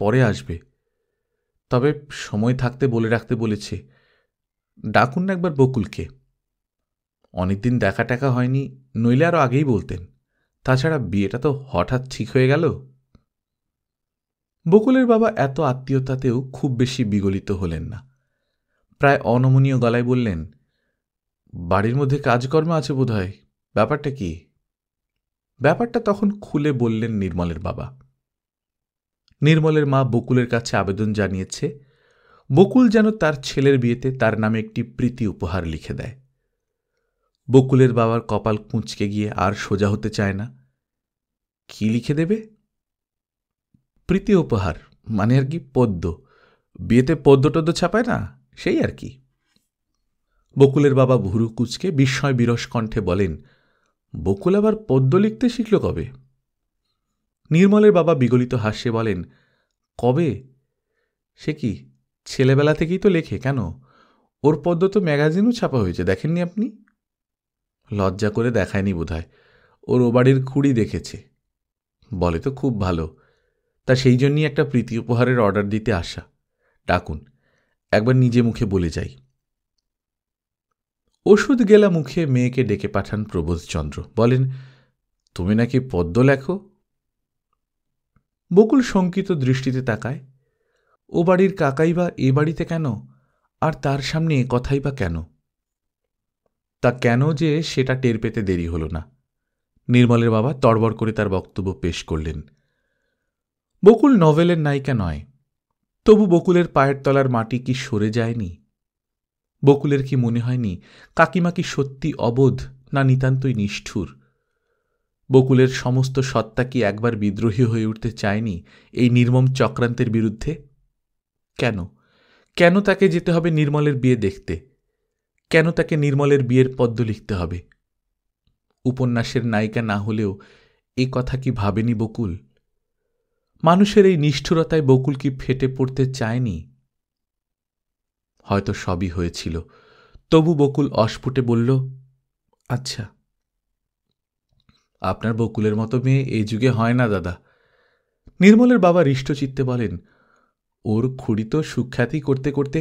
পরে আসবে। তবে সময় থাকতে বলে রাখতে বলেছে। ডাকুন না একবার বকুলকে। অনেকদিন দেখা টাকা হয়নি, নইলে আরও আগেই বলতেন। তাছাড়া বিয়েটা তো হঠাৎ ঠিক হয়ে গেল। বকুলের বাবা এত আত্মীয়তাতেও খুব বেশি বিগলিত হলেন না। প্রায় অনমনীয় গলায় বললেন, বাড়ির মধ্যে কাজকর্ম আছে বোধহয়, ব্যাপারটা কি? ব্যাপারটা তখন খুলে বললেন নির্মলের বাবা। নির্মলের মা বকুলের কাছে আবেদন জানিয়েছে বকুল যেন তার ছেলের বিয়েতে তার নামে একটি প্রীতি উপহার লিখে দেয়। বকুলের বাবার কপাল কুঁচকে গিয়ে আর সোজা হতে চায় না। কি লিখে দেবে? প্রীতি উপহার মানে আর কি? পদ্য। বিয়েতে পদ্য টদ্য ছাপায় না, সেই আর কি। বকুলের বাবা ভুরু কুঁচকে বিস্ময় বিরস কণ্ঠে বলেন, বকুল আবার পদ্য লিখতে শিখল কবে? নির্মলের বাবা বিগলিত হাস্যে বলেন, কবে? সে কি, ছেলেবেলা থেকেই তো লেখে। কেন, ওর পদ্য তো ম্যাগাজিনও ছাপা হয়েছে, দেখেননি আপনি? লজ্জা করে দেখায়নি বোধহয়, ওর ও বাড়ির খুড়ি দেখেছে। বলে তো খুব ভালো, তা সেই জন্যই একটা প্রীতি উপহারের অর্ডার দিতে আসা। ডাকুন, একবার নিজে মুখে বলে যাই। ওষুধ গেলা মুখে মেয়েকে ডেকে পাঠান প্রবোধচন্দ্র। বলেন, তুমি নাকি পদ্য লেখো? বকুল শঙ্কিত দৃষ্টিতে তাকায়। ও বাড়ির কাকাই বা এ বাড়িতে কেন, আর তার সামনে এ কথাই বা কেন? তা কেন যে সেটা টের পেতে দেরি হল না। নির্মলের বাবা তড়বড় করে তার বক্তব্য পেশ করলেন। বকুল নভেলের নায়িকা নয়, তবু বকুলের পায়ের তলার মাটি কি সরে যায়নি? বকুলের কি মনে হয়নি কাকিমা কি সত্যি অবোধ, না নিতান্তই নিষ্ঠুর? বকুলের সমস্ত সত্তা কি একবার বিদ্রোহী হয়ে উঠতে চায়নি এই নির্মম চক্রান্তের বিরুদ্ধে? কেন, কেন তাকে যেতে হবে নির্মলের বিয়ে দেখতে? কেন তাকে নির্মলের বিয়ের পদ্য লিখতে হবে? উপন্যাসের নায়িকা না হলেও এ কথা কি ভাবেনি বকুল? মানুষের এই নিষ্ঠুরতায় বকুল কি ফেটে পড়তে চায়নি? হয়তো সবই হয়েছিল, তবু বকুল অস্ফুটে বলল, আচ্ছা। আপনার বকুলের মতো মেয়ে এই যুগে হয় না দাদা। নির্মলের বাবা হৃষ্টচিত্তে বলেন, ওর খুড়ি তো সুখ্যাতি করতে করতে।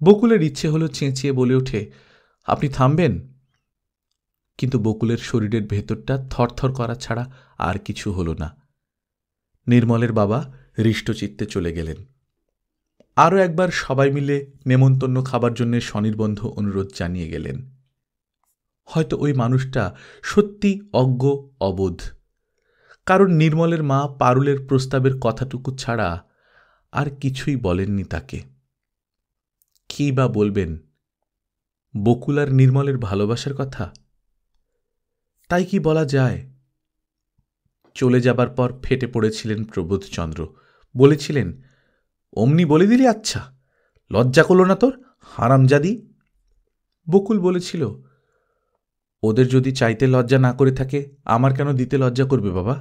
বকুলের ইচ্ছে হলো চেঁচিয়ে বলে ওঠে, আপনি থামবেন? কিন্তু বকুলের শরীরের ভেতরটা থরথর করা ছাড়া আর কিছু হল না। নির্মলের বাবা হৃষ্টচিত্তে চলে গেলেন। আরও একবার সবাই মিলে নেমন্তন্ন খাবার জন্য স্বনির্বন্ধ অনুরোধ জানিয়ে গেলেন। হয়তো ওই মানুষটা সত্যি অজ্ঞ, অবোধ, কারণ নির্মলের মা পারুলের প্রস্তাবের কথাটুকু ছাড়া আর কিছুই বলেননি তাকে। কি বা বলবেন? বকুল আর নির্মলের ভালোবাসার কথা? তাই কি বলা যায়? চলে যাবার পর ফেটে পড়েছিলেন প্রবোধচন্দ্র। বলেছিলেন, অমনি বলে দিলি? আচ্ছা, লজ্জা করল না তোর, হারামজাদি? বকুল বলেছিল, ওদের যদি চাইতে লজ্জা না করে থাকে, আমার কেন দিতে লজ্জা করবে বাবা?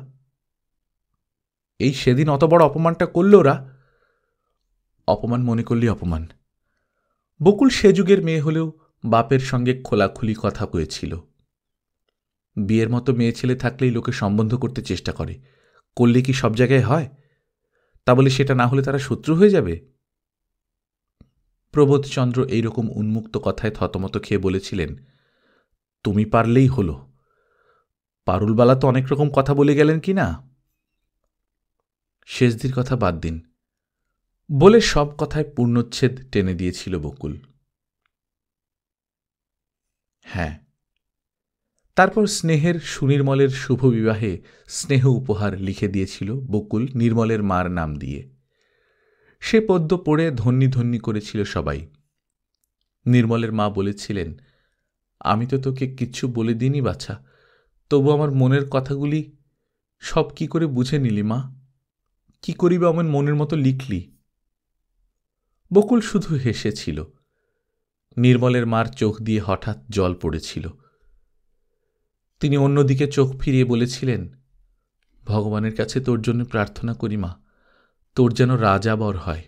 এই সেদিন অত বড় অপমানটা করল ওরা। অপমান মনে করলি অপমান। বকুল সে যুগের মেয়ে হলেও বাপের সঙ্গে খোলাখুলি কথা কয়েছিল। বিয়ের মতো মেয়ে ছেলে থাকলেই লোকে সম্বন্ধ করতে চেষ্টা করে, করলে কি সব জায়গায় হয়? তা বলে সেটা না হলে তারা শত্রু হয়ে যাবে? প্রবোধচন্দ্র এইরকম উন্মুক্ত কথায় থতমত খেয়ে বলেছিলেন, তুমি পারলেই হলো। পারুলবালা তো অনেক রকম কথা বলে গেলেন কি না? শেষদির কথা বাদ দিন, বলে সব কথায় পূর্ণচ্ছেদ টেনে দিয়েছিল বকুল। হ্যাঁ, তারপর স্নেহের সুনির্মলের শুভ বিবাহে স্নেহ উপহার লিখে দিয়েছিল বকুল নির্মলের মার নাম দিয়ে। সে পদ্য পড়ে ধন্যি ধন্যি করেছিল সবাই। নির্মলের মা বলেছিলেন, আমি তো তোকে কিচ্ছু বলে দিইনি বাছা, তবু আমার মনের কথাগুলি সব কি করে বুঝে নিলি মা? কি করিবে আমার মনের মতো লিখলি? বকুল শুধু হেসেছিল। নির্মলের মার চোখ দিয়ে হঠাৎ জল পড়েছিল। তিনি অন্যদিকে চোখ ফিরিয়ে বলেছিলেন, ভগবানের কাছে তোর জন্য প্রার্থনা করি মা, তোর যেন রাজাবর হয়।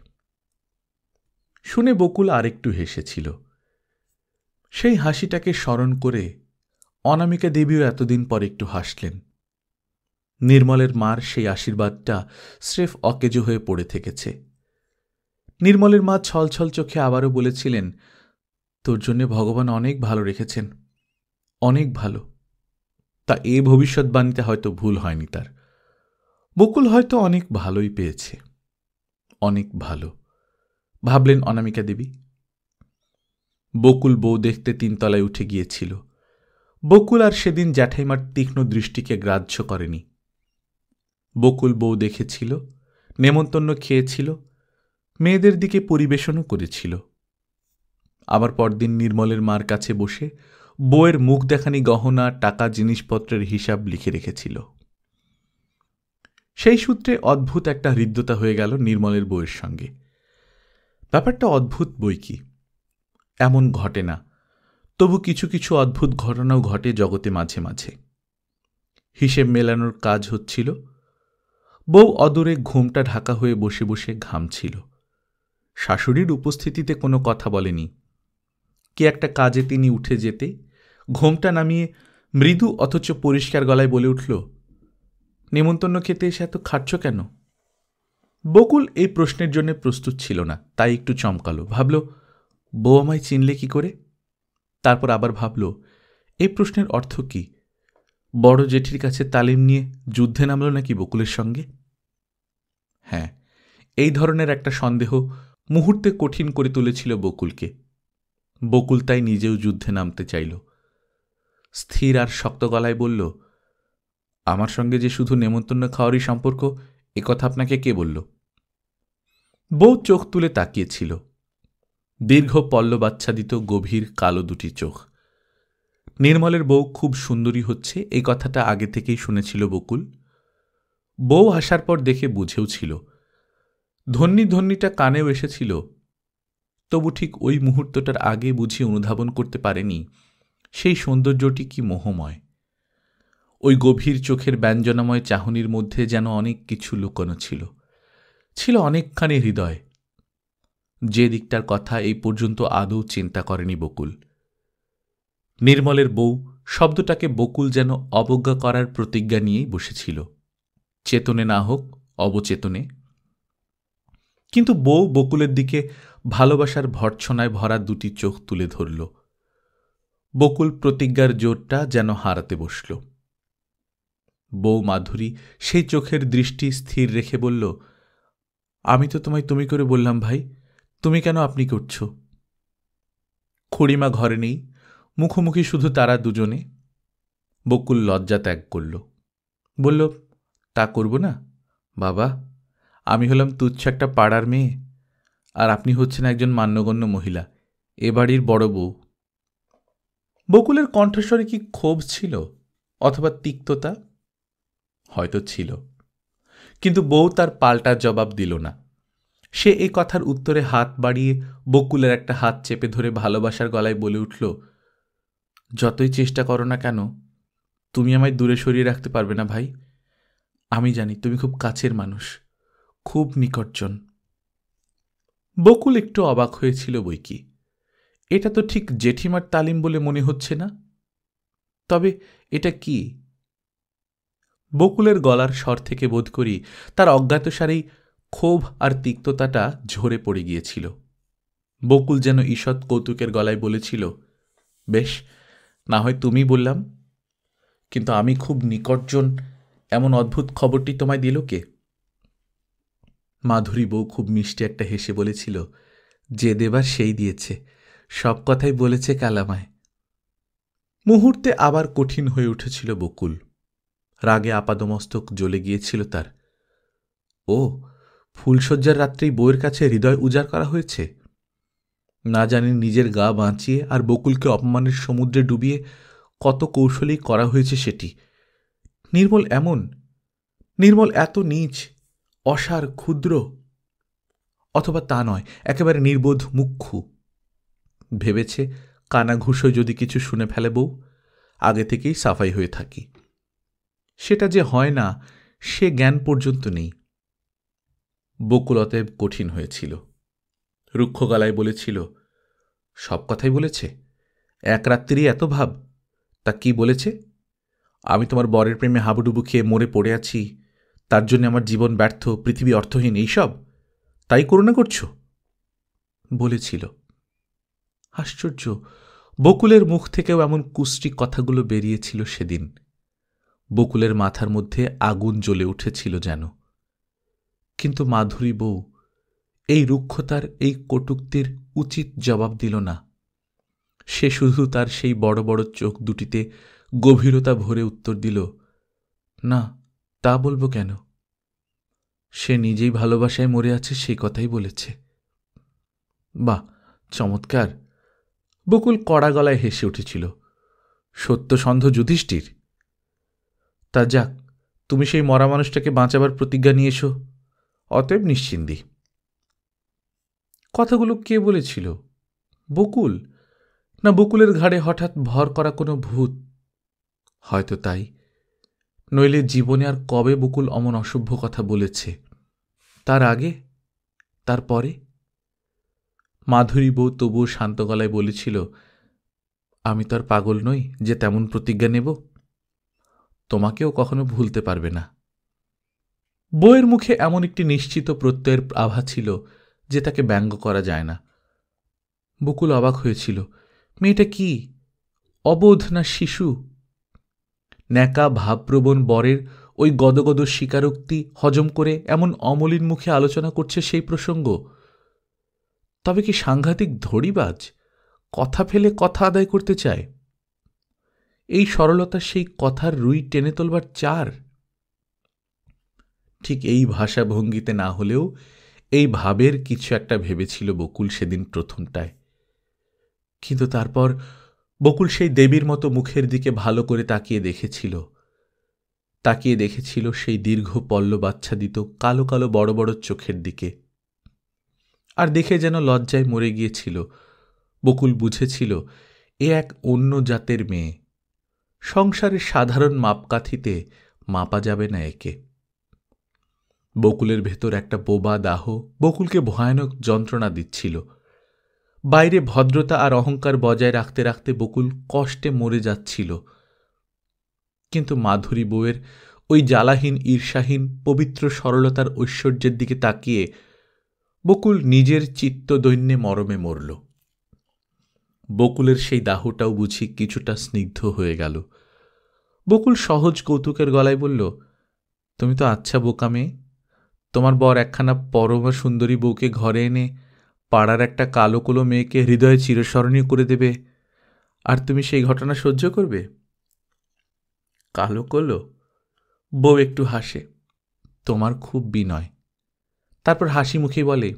শুনে বকুল আরেকটু হেসেছিল। সেই হাসিটাকে স্মরণ করে অনামিকা দেবীও এতদিন পর একটু হাসলেন। নির্মলের মার সেই আশীর্বাদটা স্রেফ অকেজো হয়ে পড়ে থেকেছে। নির্মলের মা ছলছল চোখে আবারও বলেছিলেন, তোর জন্যে ভগবান অনেক ভালো রেখেছেন, অনেক ভালো। তা এ ভবিষ্যৎবাণীতে হয়তো ভুল হয়নি তার। বকুল হয়তো অনেক ভালোই পেয়েছে, অনেক ভালো, ভাবলেন অনামিকা দেবী। বকুল বউ দেখতে তিনতলায় উঠে গিয়েছিল। বকুল আর সেদিন জ্যাঠাইমার তীক্ষ্ণ দৃষ্টিকে গ্রাহ্য করেনি। বকুল বউ দেখেছিল, নেমন্তন্ন খেয়েছিল, মেয়েদের দিকে পরিবেশনও করেছিল। আবার পরদিন নির্মলের মার কাছে বসে বউয়ের মুখ দেখানি গহনা, টাকা, জিনিসপত্রের হিসাব লিখে রেখেছিল। সেই সূত্রে অদ্ভুত একটা হৃদ্যতা হয়ে গেল নির্মলের বউয়ের সঙ্গে। ব্যাপারটা অদ্ভুত বই কি, এমন ঘটে না, তবু কিছু কিছু অদ্ভুত ঘটনাও ঘটে জগতে মাঝে মাঝে। হিসেব মেলানোর কাজ হচ্ছিল। বউ অদূরে ঘুমটা ঢাকা হয়ে বসে বসে ঘামছিল। শাশুড়ির উপস্থিতিতে কোনো কথা বলেনি। কি একটা কাজে তিনি উঠে যেতে ঘোমটা নামিয়ে মৃদু অথচ পরিষ্কার গলায় বলে উঠল, নেমন্তন্ন খেতে এসে এত খাচ্ছ কেন? বকুল এই প্রশ্নের জন্য প্রস্তুত ছিল না, তাই একটু চমকালো। ভাবল, বউ আমায় চিনলে কি করে? তারপর আবার ভাবল, এই প্রশ্নের অর্থ কি? বড় জেঠির কাছে তালিম নিয়ে যুদ্ধে নামল নাকি বকুলের সঙ্গে? হ্যাঁ, এই ধরনের একটা সন্দেহ মুহূর্তে কঠিন করে তুলেছিল বকুলকে। বকুল তাই নিজেও যুদ্ধে নামতে চাইল। স্থির আর শক্ত গলায় বলল, আমার সঙ্গে যে শুধু নেমন্তন্ন খাওয়ারই সম্পর্ক, এ কথা আপনাকে কে বলল? বউ চোখ তুলে তাকিয়েছিল। দীর্ঘ পল্লবাচ্ছাদিত গভীর কালো দুটি চোখ। নির্মলের বউ খুব সুন্দরী হচ্ছে, এই কথাটা আগে থেকেই শুনেছিল বকুল। বউ আসার পর দেখে বুঝেও ছিল। ধন্যি ধন্যিটা কানেও এসেছিল, তবু ঠিক ওই মুহূর্তটার আগে বুঝি অনুধাবন করতে পারেনি সেই সৌন্দর্যটি কি মোহময়। ওই গভীর চোখের ব্যঞ্জনাময় চাহনির মধ্যে যেন অনেক কিছু লুকোনো ছিল, ছিল অনেকখানি হৃদয়, যে দিকটার কথা এই পর্যন্ত আদৌ চিন্তা করেনি বকুল। নির্মলের বউ শব্দটাকে বকুল যেন অবজ্ঞা করার প্রতিজ্ঞা নিয়েই বসেছিল, চেতনে না হোক অবচেতনে। কিন্তু বউ বকুলের দিকে ভালোবাসার ভর্ৎসনায় ভরা দুটি চোখ তুলে ধরল। বকুল প্রতিজ্ঞার জোরটা যেন হারাতে বসল। বউ মাধুরী সেই চোখের দৃষ্টি স্থির রেখে বলল, আমি তো তোমায় তুমি করে বললাম ভাই, তুমি কেন আপনি করছ? খুড়িমা ঘরে নেই, মুখোমুখি শুধু তারা দুজনে। বকুল লজ্জা ত্যাগ করল, বলল, তা করব না বাবা, আমি হলাম তুচ্ছ একটা পাড়ার মেয়ে, আর আপনি হচ্ছেন একজন মান্যগণ্য মহিলা, এ বাড়ির বড় বউ। বকুলের কণ্ঠস্বরে কি ক্ষোভ ছিল অথবা তিক্ততা? হয়তো ছিল, কিন্তু বউ তার পাল্টা জবাব দিল না। সে এই কথার উত্তরে হাত বাড়িয়ে বকুলের একটা হাত চেপে ধরে ভালোবাসার গলায় বলে উঠল, যতই চেষ্টা করো না কেন তুমি আমায় দূরে সরিয়ে রাখতে পারবে না ভাই। আমি জানি তুমি খুব কাছের মানুষ, খুব নিকটজন। বকুল একটু অবাক হয়েছিল বইকি। এটা তো ঠিক জেঠিমার তালিম বলে মনে হচ্ছে না। তবে এটা কি? বকুলের গলার স্বর থেকে বোধ করি তার অজ্ঞাতসারেই ক্ষোভ আর তিক্ততাটা ঝরে পড়ে গিয়েছিল। বকুল যেন ঈষৎ কৌতুকের গলায় বলেছিল, বেশ, না হয় তুমি বললাম, কিন্তু আমি খুব নিকটজন এমন অদ্ভুত খবরটি তোমায় দিল কে? মাধুরী বউ খুব মিষ্টি একটা হেসে বলেছিল, যে দেবার সেই দিয়েছে, সব কথাই বলেছে কালামায়। মুহূর্তে আবার কঠিন হয়ে উঠেছিল বকুল। রাগে আপাদমস্তক জ্বলে গিয়েছিল তার। ও, ফুলশয্যার রাত্রেই বউয়ের কাছে হৃদয় উজাড় করা হয়েছে। না জানি নিজের গা বাঁচিয়ে আর বকুলকে অপমানের সমুদ্রে ডুবিয়ে কত কৌশলেই করা হয়েছে সেটি। নির্মল এত নীচ, অসার, ক্ষুদ্র, অথবা তা নয়, একেবারে নির্বোধ মুখ্যু। ভেবেছে কানাঘুষোয় যদি কিছু শুনে ফেলে বউ, আগে থেকেই সাফাই হয়ে থাকি। সেটা যে হয় না সে জ্ঞান পর্যন্ত নেই। বকুল অতএব কঠিন হয়েছিল। রুক্ষ গলায় বলেছিল, সব কথাই বলেছে? এক রাত্রিরই এত ভাব? তা কি বলেছে? আমি তোমার বরের প্রেমে হাবুডুবু খেয়ে মরে পড়ে আছি, তার জন্য আমার জীবন ব্যর্থ, পৃথিবী অর্থহীন, এইসব তাই করুণা করছ? বলেছিল। আশ্চর্য, বকুলের মুখ থেকেও এমন কুষ্টি কথাগুলো বেরিয়েছিল সেদিন। বকুলের মাথার মধ্যে আগুন জ্বলে উঠেছিল যেন। কিন্তু মাধুরী বউ এই রুক্ষতার, এই কটূক্তির উচিত জবাব দিল না। সে শুধু তার সেই বড় বড় চোখ দুটিতে গভীরতা ভরে উত্তর দিল, না, তা বলবো কেন? সে নিজেই ভালোবাসায় মরে আছে, সেই কথাই বলেছে। বাহ, চমৎকার! বকুল কড়া গলায় হেসে উঠেছিল। সত্যসন্ধ যুধিষ্ঠির। তা যাক, তুমি সেই মরা মানুষটাকে বাঁচাবার প্রতিজ্ঞা নিয়ে এসো, অতএব নিশ্চিন্দি। কথাগুলো কে বলেছিল? বকুল? না বকুলের ঘাড়ে হঠাৎ ভর করা কোনো ভূত? হয়তো তাই, নইলে জীবনে আর কবে বকুল অমন অসভ্য কথা বলেছে? তার আগে, তার পরে? মাধুরী বউ তবুও শান্ত গলায় বলেছিল, আমি তো আর পাগল নই যে তেমন প্রতিজ্ঞা নেব। তোমাকেও কখনো ভুলতে পারবে না। বউয়ের মুখে এমন একটি নিশ্চিত প্রত্যয়ের আভা ছিল যে তাকে ব্যঙ্গ করা যায় না। বকুল অবাক হয়েছিল, মেয়েটা কি অবোধ না শিশু? ন্যাকা ভাবপ্রবণ বরের ওই গদগদ স্বীকারোক্তি হজম করে এমন অমলিন মুখে আলোচনা করছে সেই প্রসঙ্গ। তবে কি সাংঘাতিক ধড়িবাজ, কথা ফেলে কথা আদায় করতে চায়? এই সরলতা সেই কথার রুই টেনে তোলবার চার? ঠিক এই ভাষা ভঙ্গিতে না হলেও এই ভাবের কিছু একটা ভেবেছিল বকুল সেদিন প্রথমটায়। কিন্তু তারপর বকুল সেই দেবীর মতো মুখের দিকে ভালো করে তাকিয়ে দেখেছিল সেই দীর্ঘ পল্লবাচ্ছাদিত কালো কালো বড় বড় চোখের দিকে। আর দেখে যেন লজ্জায় মরে গিয়েছিল। বকুল বুঝেছিল এ এক অন্য জাতের মেয়ে, সংসারের সাধারণ মাপকাঠিতে মাপা যাবে না একে। বকুলের ভেতর একটা বোবা দাহ বকুলকে ভয়ানক যন্ত্রণা দিচ্ছিল। বাইরে ভদ্রতা আর অহংকার বজায় রাখতে রাখতে বকুল কষ্টে মরে যাচ্ছিল। কিন্তু মাধুরী বউয়ের ওই জ্বালাহীন ঈর্ষাহীন পবিত্র সরলতার ঐশ্বর্যের দিকে তাকিয়ে বকুল নিজের চিত্তদৈন্যে মরমে মরল। বকুলের সেই দাহটাও বুঝি কিছুটা স্নিগ্ধ হয়ে গেল। বকুল সহজ কৌতুকের গলায় বলল, তুমি তো আচ্ছা বোকা মেয়ে, তোমার বর একখানা পরমা সুন্দরী বউকে ঘরে এনে পাড়ার একটা কালো কোলো মেয়েকে হৃদয়ে চিরস্মরণীয় করে দেবে, আর তুমি সেই ঘটনা সহ্য করবে? কালো কোলো? বউ একটু হাসে, তোমার খুব বিনয়। তারপর হাসি মুখে বলে,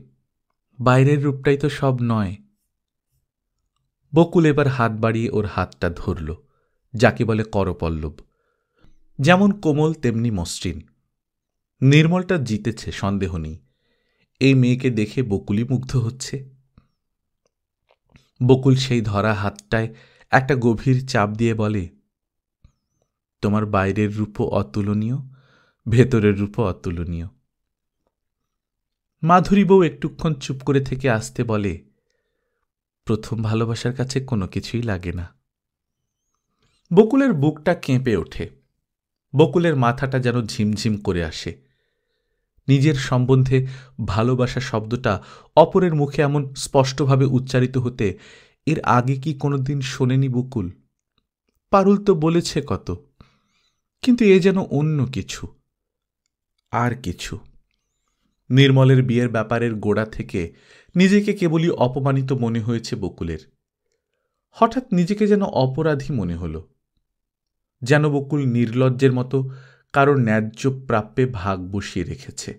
বাইরের রূপটাই তো সব নয়। বকুল এবার হাত বাড়িয়ে ওর হাতটা ধরল, যাকে বলে করপল্লব। যেমন কোমল তেমনি মসৃণ। নির্মলটা জিতেছে, সন্দেহ নেই। এই মেয়েকে দেখে বকুলই মুগ্ধ হচ্ছে। বকুল সেই ধরা হাতটায় একটা গভীর চাপ দিয়ে বলে, তোমার বাইরের রূপও অতুলনীয়, ভেতরের রূপও অতুলনীয়। মাধুরী বউ একটুক্ষণ চুপ করে থেকে আসতে বলে, প্রথম ভালোবাসার কাছে কোনো কিছুই লাগে না। বকুলের বুকটা কেঁপে ওঠে, বকুলের মাথাটা যেন ঝিমঝিম করে আসে। নিজের সম্বন্ধে ভালোবাসা শব্দটা অপরের মুখে এমন স্পষ্টভাবে উচ্চারিত হতে এর আগে কি কোনোদিন শোনেনি বকুল? পারুল তো বলেছে কত, কিন্তু এ যেন অন্য কিছু, আর কিছু। নির্মলের বিয়ের ব্যাপারের গোড়া থেকে নিজেকে কেবলই অপমানিত মনে হয়েছে বকুলের। হঠাৎ নিজেকে যেন অপরাধী মনে হল, যেন বকুল নির্লজ্জের মতো কারোর ন্যায্য প্রাপ্যে ভাগ বসিয়ে রেখেছে।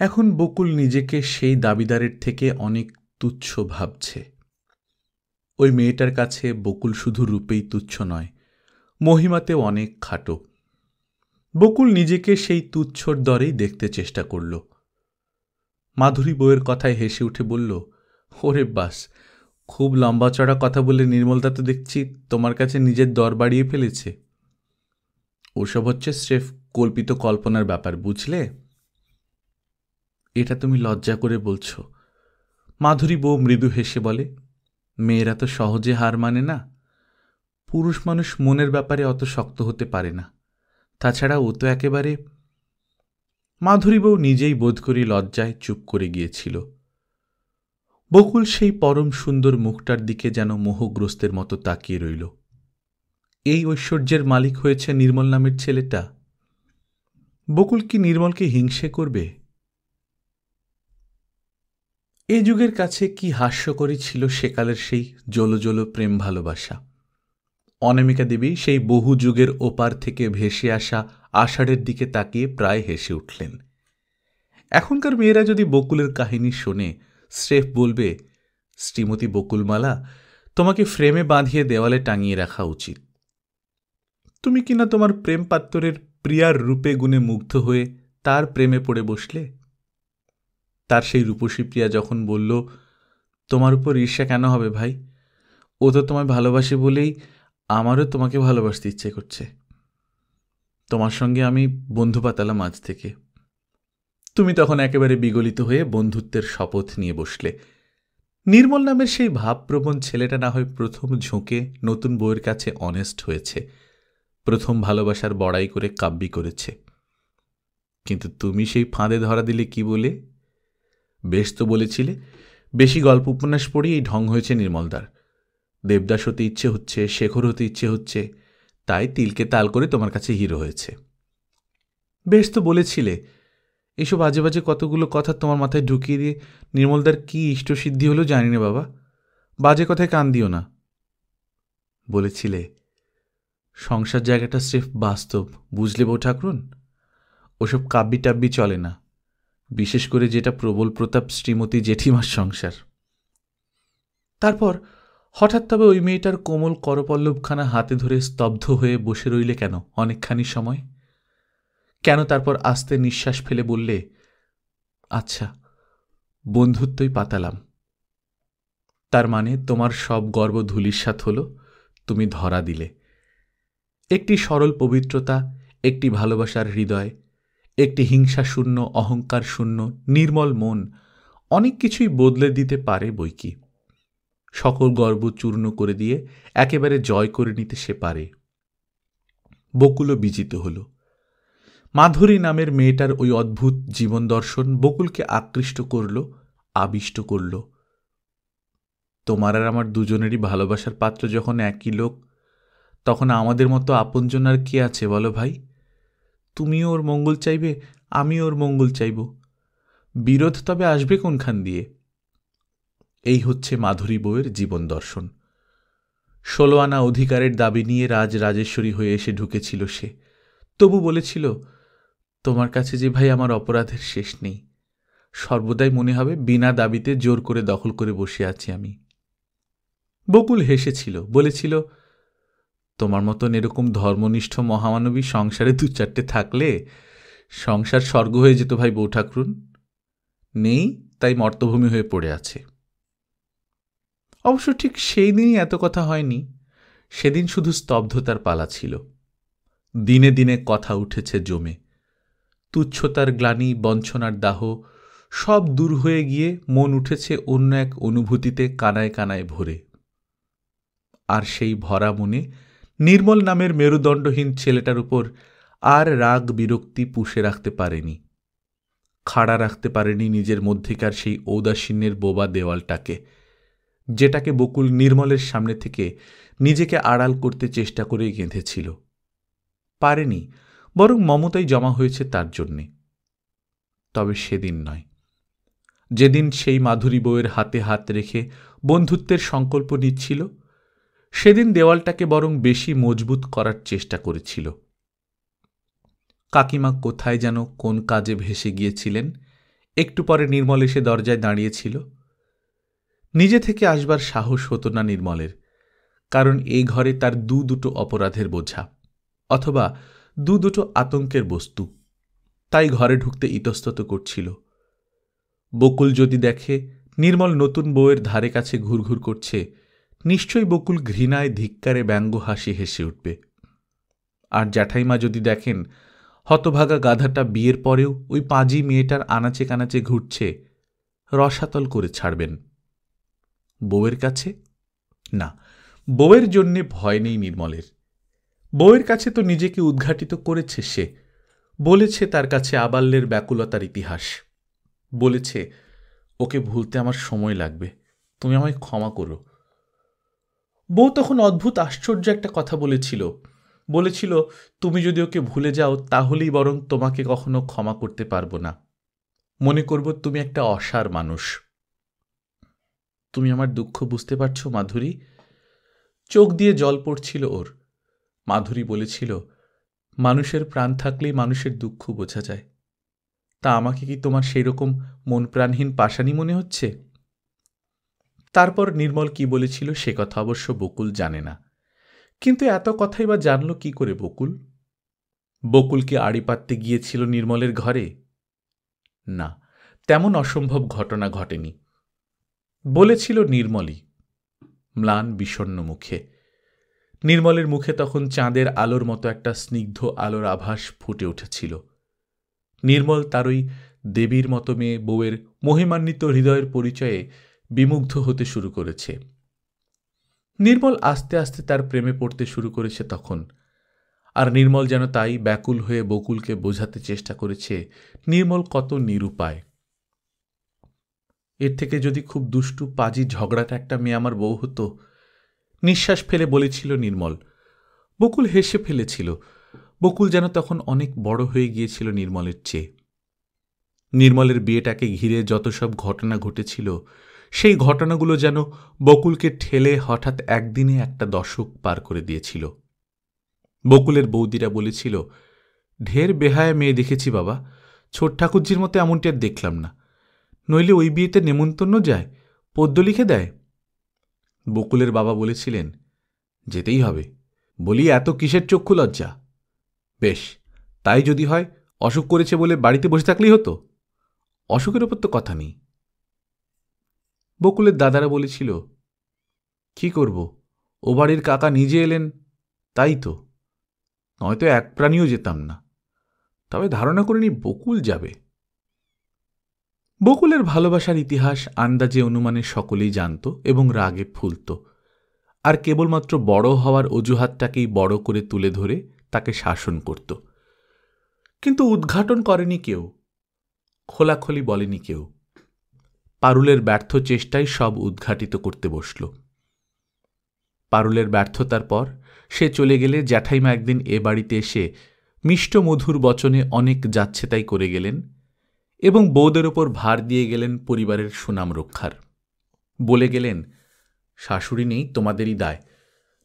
এখন বকুল নিজেকে সেই দাবিদারের থেকে অনেক তুচ্ছ ভাবছে। ওই মেয়েটার কাছে বকুল শুধু রূপেই তুচ্ছ নয়, মহিমাতেও অনেক খাটো। বকুল নিজেকে সেই তুচ্ছর দরেই দেখতে চেষ্টা করল। মাধুরী বউয়ের কথায় হেসে উঠে বলল, ওরে বাস, খুব লম্বা চড়া কথা বলে নির্মলদা তো দেখছি তোমার কাছে নিজের দর বাড়িয়ে ফেলেছে। ওসব হচ্ছে স্রেফ কল্পিত কল্পনার ব্যাপার, বুঝলে? এটা তুমি লজ্জা করে বলছ। মাধুরী বউ মৃদু হেসে বলে, মেয়েরা তো সহজে হার মানে না। পুরুষ মানুষ মনের ব্যাপারে অত শক্ত হতে পারে না। তাছাড়া ও তো একেবারে। মাধুরী বউ নিজেই বোধ করি লজ্জায় চুপ করে গিয়েছিল। বকুল সেই পরম সুন্দর মুখটার দিকে যেন মোহগ্রস্তের মতো তাকিয়ে রইল। এই ঐশ্বর্যের মালিক হয়েছে নির্মল নামের ছেলেটা। বকুল কি নির্মলকে হিংসে করবে? এ যুগের কাছে কি হাস্যকরী ছিল সেকালের সেই জলজল প্রেম ভালোবাসা। অনামিকা দেবী সেই বহু যুগের ওপার থেকে ভেসে আসা আষাঢ়ের দিকে তাকিয়ে প্রায় হেসে উঠলেন। এখনকার মেয়েরা যদি বকুলের কাহিনী শোনে, স্রেফ বলবে, শ্রীমতী বকুলমালা, তোমাকে ফ্রেমে বাঁধিয়ে দেওয়ালে টাঙিয়ে রাখা উচিত। তুমি কিনা তোমার প্রেম পাত্রের প্রিয়ার রূপে গুণে মুগ্ধ হয়ে তার প্রেমে পড়ে বসলে। তার সেই রূপসী প্রিয়া যখন বলল, তোমার উপর ঈর্ষা কেন হবে ভাই, ও তো তোমায় ভালোবাসে বলেই আমারও তোমাকে ভালোবাসতে ইচ্ছে করছে। তোমার সঙ্গে আমি বন্ধু পাতালাম আজ থেকে। তুমি তখন একেবারে বিগলিত হয়ে বন্ধুত্বের শপথ নিয়ে বসলে। নির্মল নামের সেই ভাবপ্রবণ ছেলেটা না হয় প্রথম ঝোঁকে নতুন বউয়ের কাছে অনেস্ট হয়েছে, প্রথম ভালোবাসার বড়াই করে কাব্যি করেছে। কিন্তু তুমি সেই ফাঁদে ধরা দিলে কি বলে? বেশ তো বলেছিলে, বেশি গল্প উপন্যাস পড়েই এই ঢং হয়েছে নির্মলদার। দেবদাস হতে ইচ্ছে হচ্ছে, শেখর হতে ইচ্ছে হচ্ছে, তাই তিলকে তাল করে তোমার কাছে হিরো হয়েছে। বেশ তো বলেছিলে, এসব আজে বাজে কতগুলো কথা তোমার মাথায় ঢুকিয়ে দিয়ে নির্মলদার কি ইষ্টসিদ্ধি হলো জানি না বাবা, বাজে কথায় কান দিও না। বলেছিলে সংসার জায়গাটা স্রেফ বাস্তব, বুঝলে বউ ঠাকুরুন, ওসব কাব্যি টাব্যি চলে না, বিশেষ করে যেটা প্রবল প্রতাপ শ্রীমতী জেঠিমার সংসার। তারপর হঠাৎ তবে ওই মেয়েটার কোমল করপল্লবখানা হাতে ধরে স্তব্ধ হয়ে বসে রইলে কেন অনেকখানি সময়? কেন তারপর আস্তে নিঃশ্বাস ফেলে বললে, আচ্ছা, বন্ধুত্বই পাতালাম। তার মানে তোমার সব গর্ব ধূলিসাৎ হল, তুমি ধরা দিলে। একটি সরল পবিত্রতা, একটি ভালোবাসার হৃদয়, একটি হিংসাশূন্য অহংকার শূন্য নির্মল মন অনেক কিছুই বদলে দিতে পারে বইকি। সকল গর্ব চূর্ণ করে দিয়ে একেবারে জয় করে নিতে সে পারে। বকুলও বিজিত হল। মাধুরী নামের মেয়েটার ওই অদ্ভুত জীবন দর্শন বকুলকে আকৃষ্ট করল, আবিষ্ট করল। তোমার আর আমার দুজনেরই ভালোবাসার পাত্র যখন একই লোক, তখন আমাদের মতো আপনজন আর কে আছে বলো ভাই? তুমিও ওর মঙ্গল চাইবে, আমিও ওর মঙ্গল চাইব, বিরোধ তবে আসবে কোনখান দিয়ে? এই হচ্ছে মাধুরী বউয়ের জীবন দর্শন। 16 আনা অধিকারের দাবি নিয়ে রাজরাজেশ্বরী হয়ে এসে ঢুকেছিল সে, তবু বলেছিল, তোমার কাছে যে ভাই আমার অপরাধের শেষ নেই, সর্বদাই মনে হবে বিনা দাবিতে জোর করে দখল করে বসে আছি আমি। বকুল হেসেছিল, বলেছিল, তোমার মতন এরকম ধর্মনিষ্ঠ মহামানবী সংসারে 2-4টে থাকলে সংসার স্বর্গ হয়ে যেত ভাই বউ ঠাকুরুন। নেই, তাই মর্তভূমি হয়ে পড়ে আছে। অবশ্য ঠিক সেই দিনই এত কথা হয়নি, সেদিন শুধু স্তব্ধতার পালা ছিল। দিনে দিনে কথা উঠেছে জমে, তুচ্ছতার গ্লানি, বঞ্চনার দাহ সব দূর হয়ে গিয়ে মন উঠেছে অন্য এক অনুভূতিতে কানায় কানায় ভরে। আর সেই ভরা মনে নির্মল নামের মেরুদণ্ডহীন ছেলেটার উপর আর রাগ বিরক্তি পুষে রাখতে পারেনি, খাড়া রাখতে পারেনি নিজের মধ্যেকার সেই ঔদাসীন্যের বোবা দেওয়ালটাকে, যেটাকে বকুল নির্মলের সামনে থেকে নিজেকে আড়াল করতে চেষ্টা করে গেঁথেছিল। পারেনি, বরং মমতাই জমা হয়েছে তার জন্যে। তবে সেদিন নয়, যেদিন সেই মাধুরী বউয়ের হাতে হাত রেখে বন্ধুত্বের সংকল্প নিচ্ছিল, সেদিন দেওয়ালটাকে বরং বেশি মজবুত করার চেষ্টা করেছিল। কাকিমা কোথায় যেন কোন কাজে ভেসে গিয়েছিলেন, একটু পরে নির্মল এসে দরজায় দাঁড়িয়েছিল। নিজে থেকে আসবার সাহস হতো না নির্মলের, কারণ এই ঘরে তার দুটো অপরাধের বোঝা, অথবা দুটো আতঙ্কের বস্তু, তাই ঘরে ঢুকতে ইতস্তত করছিল। বকুল যদি দেখে নির্মল নতুন বউয়ের ধারে কাছে ঘুরঘুর করছে, নিশ্চয়ই বকুল ঘৃণায় ধিক্কারে ব্যঙ্গ হাসি হেসে উঠবে। আর জ্যাঠাইমা যদি দেখেন হতভাগা গাধাটা বিয়ের পরেও ওই পাঁজি মেয়েটার আনাচে কানাচে ঘুরছে, রসাতল করে ছাড়বেন। বউয়ের কাছে না, বউয়ের জন্যে ভয় নেই নির্মলের। বউয়ের কাছে তো নিজেকে উদ্ঘাটিত করেছে সে, বলেছে তার কাছে আবাল্যের ব্যাকুলতার ইতিহাস, বলেছে ওকে ভুলতে আমার সময় লাগবে, তুমি আমায় ক্ষমা করো। বউ তখন অদ্ভুত আশ্চর্য একটা কথা বলেছিল তুমি যদি ওকে ভুলে যাও তাহলেই বরং তোমাকে কখনো ক্ষমা করতে পারবো না, মনে করব তুমি একটা অসার মানুষ। তুমি আমার দুঃখ বুঝতে পারছো মাধুরী? চোখ দিয়ে জল পড়ছিল ওর। মাধুরী বলেছিল, মানুষের প্রাণ থাকলেই মানুষের দুঃখ বোঝা যায়। তা আমাকে কি তোমার সেই রকম মন প্রাণহীন পাষাণী মনে হচ্ছে? তারপর নির্মল কি বলেছিল সে কথা অবশ্য বকুল জানে না, কিন্তু এত কথাই বা জানল কি করে বকুল? বকুল কি আড়ি পাততে গিয়েছিল নির্মলের ঘরে? না, তেমন অসম্ভব ঘটনা ঘটেনি। বলেছিল নির্মলই, ম্লান বিষণ্ণ মুখে। নির্মলের মুখে তখন চাঁদের আলোর মতো একটা স্নিগ্ধ আলোর আভাস ফুটে উঠেছিল। নির্মল তার ওই দেবীর মতো মেয়ে বউয়ের মহিমান্বিত হৃদয়ের পরিচয়ে বিমুগ্ধ হতে শুরু করেছে। নির্মল আস্তে আস্তে তার প্রেমে পড়তে শুরু করেছে তখন, আর নির্মল যেন তাই ব্যাকুল হয়ে বকুলকে বোঝাতে চেষ্টা করেছে নির্মল কত নিরুপায়। এর থেকে যদি খুব দুষ্টু পাজি ঝগড়াটা একটা মেয়ে আমার বউ হতো, নিঃশ্বাস ফেলে বলেছিল নির্মল। বকুল হেসে ফেলেছিল। বকুল যেন তখন অনেক বড় হয়ে গিয়েছিল নির্মলের চেয়ে। নির্মলের বিয়েটাকে ঘিরে যত সব ঘটনা ঘটেছিল, সেই ঘটনাগুলো যেন বকুলকে ঠেলে হঠাৎ একদিনে একটা দশক পার করে দিয়েছিল। বকুলের বৌদিরা বলেছিল, ঢের বেহায়া মেয়ে দেখেছি বাবা, ছোট ঠাকুরজির মতো এমনটি আর দেখলাম না। নইলে ওই বিয়েতে নেমন্তন্ন যায়, পদ্য লিখে দেয়। বকুলের বাবা বলেছিলেন, যেতেই হবে, বলি এত কিসের চক্ষু লজ্জা? বেশ, তাই যদি হয়, অসুখ করেছে বলে বাড়িতে বসে থাকলেই হতো, অসুখের ওপর তো কথা নেই। বকুলের দাদারা বলেছিল, কি করব, ও বাড়ির কাকা নিজে এলেন, তাই তো, নয়তো এক প্রাণীও যেতাম না। তবে ধারণা করিনি বকুল যাবে। বকুলের ভালোবাসার ইতিহাস আন্দাজে অনুমানে সকলেই জানত এবং রাগে ফুলত, আর কেবলমাত্র বড় হওয়ার অজুহাতটাকেই বড় করে তুলে ধরে তাকে শাসন করত। কিন্তু উদ্ঘাটন করেনি কেউ, খোলাখলি বলেনি কেউ। পারুলের ব্যর্থ চেষ্টাই সব উদ্ঘাটিত করতে বসল। পারুলের ব্যর্থতার পর সে চলে গেলে জ্যাঠাইমা একদিন এ বাড়িতে এসে মিষ্ট মধুর বচনে অনেক যাচ্ছে তাই করে গেলেন এবং বউদের ওপর ভার দিয়ে গেলেন পরিবারের সুনাম রক্ষার। বলে গেলেন, শাশুড়ি নেই তোমাদেরই দায়,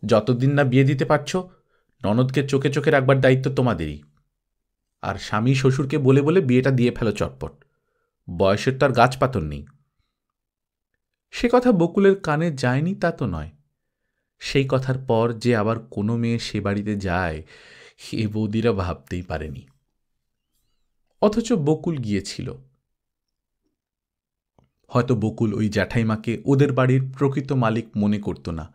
যতদিন না বিয়ে দিতে পারছ ননদকে চোখে চোখে রাখবার দায়িত্ব তোমাদেরই, আর স্বামী শ্বশুরকে বলে বলে বিয়েটা দিয়ে ফেলো চটপট, বয়সের তো আর গাছ পাথর নেই। সে কথা বকুলের কানে যায়নি তা তো নয়, সেই কথার পর যে আবার কোনো মেয়ে সে বাড়িতে যায় এ বৌদিরা ভাবতেই পারেনি। অথচ বকুল গিয়েছিল। হয়তো বকুল ওই জ্যাঠাইমাকে ওদের বাড়ির প্রকৃত মালিক মনে করত না,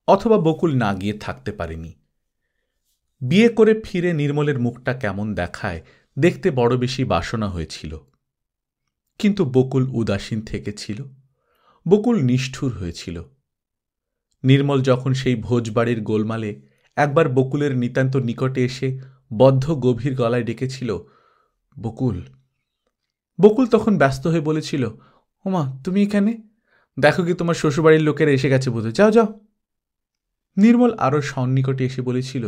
অথবা বকুল না গিয়ে থাকতে পারেনি। বিয়ে করে ফিরে নির্মলের মুখটা কেমন দেখায় দেখতে বড় বেশি বাসনা হয়েছিল। কিন্তু বকুল উদাসীন থেকেছিল, বকুল নিষ্ঠুর হয়েছিল। নির্মল যখন সেই ভোজবাড়ির গোলমালে একবার বকুলের নিতান্ত নিকটে এসে বদ্ধ গভীর গলায় ডেকেছিল, বকুল। বকুল তখন ব্যস্ত হয়ে বলেছিল, ওমা তুমি এখানে? দেখো কি তোমার শ্বশুরবাড়ির লোকেরা এসে গেছে বোধহয়, যাও যাও। নির্মল আরও সন্নিকটে এসে বলেছিল,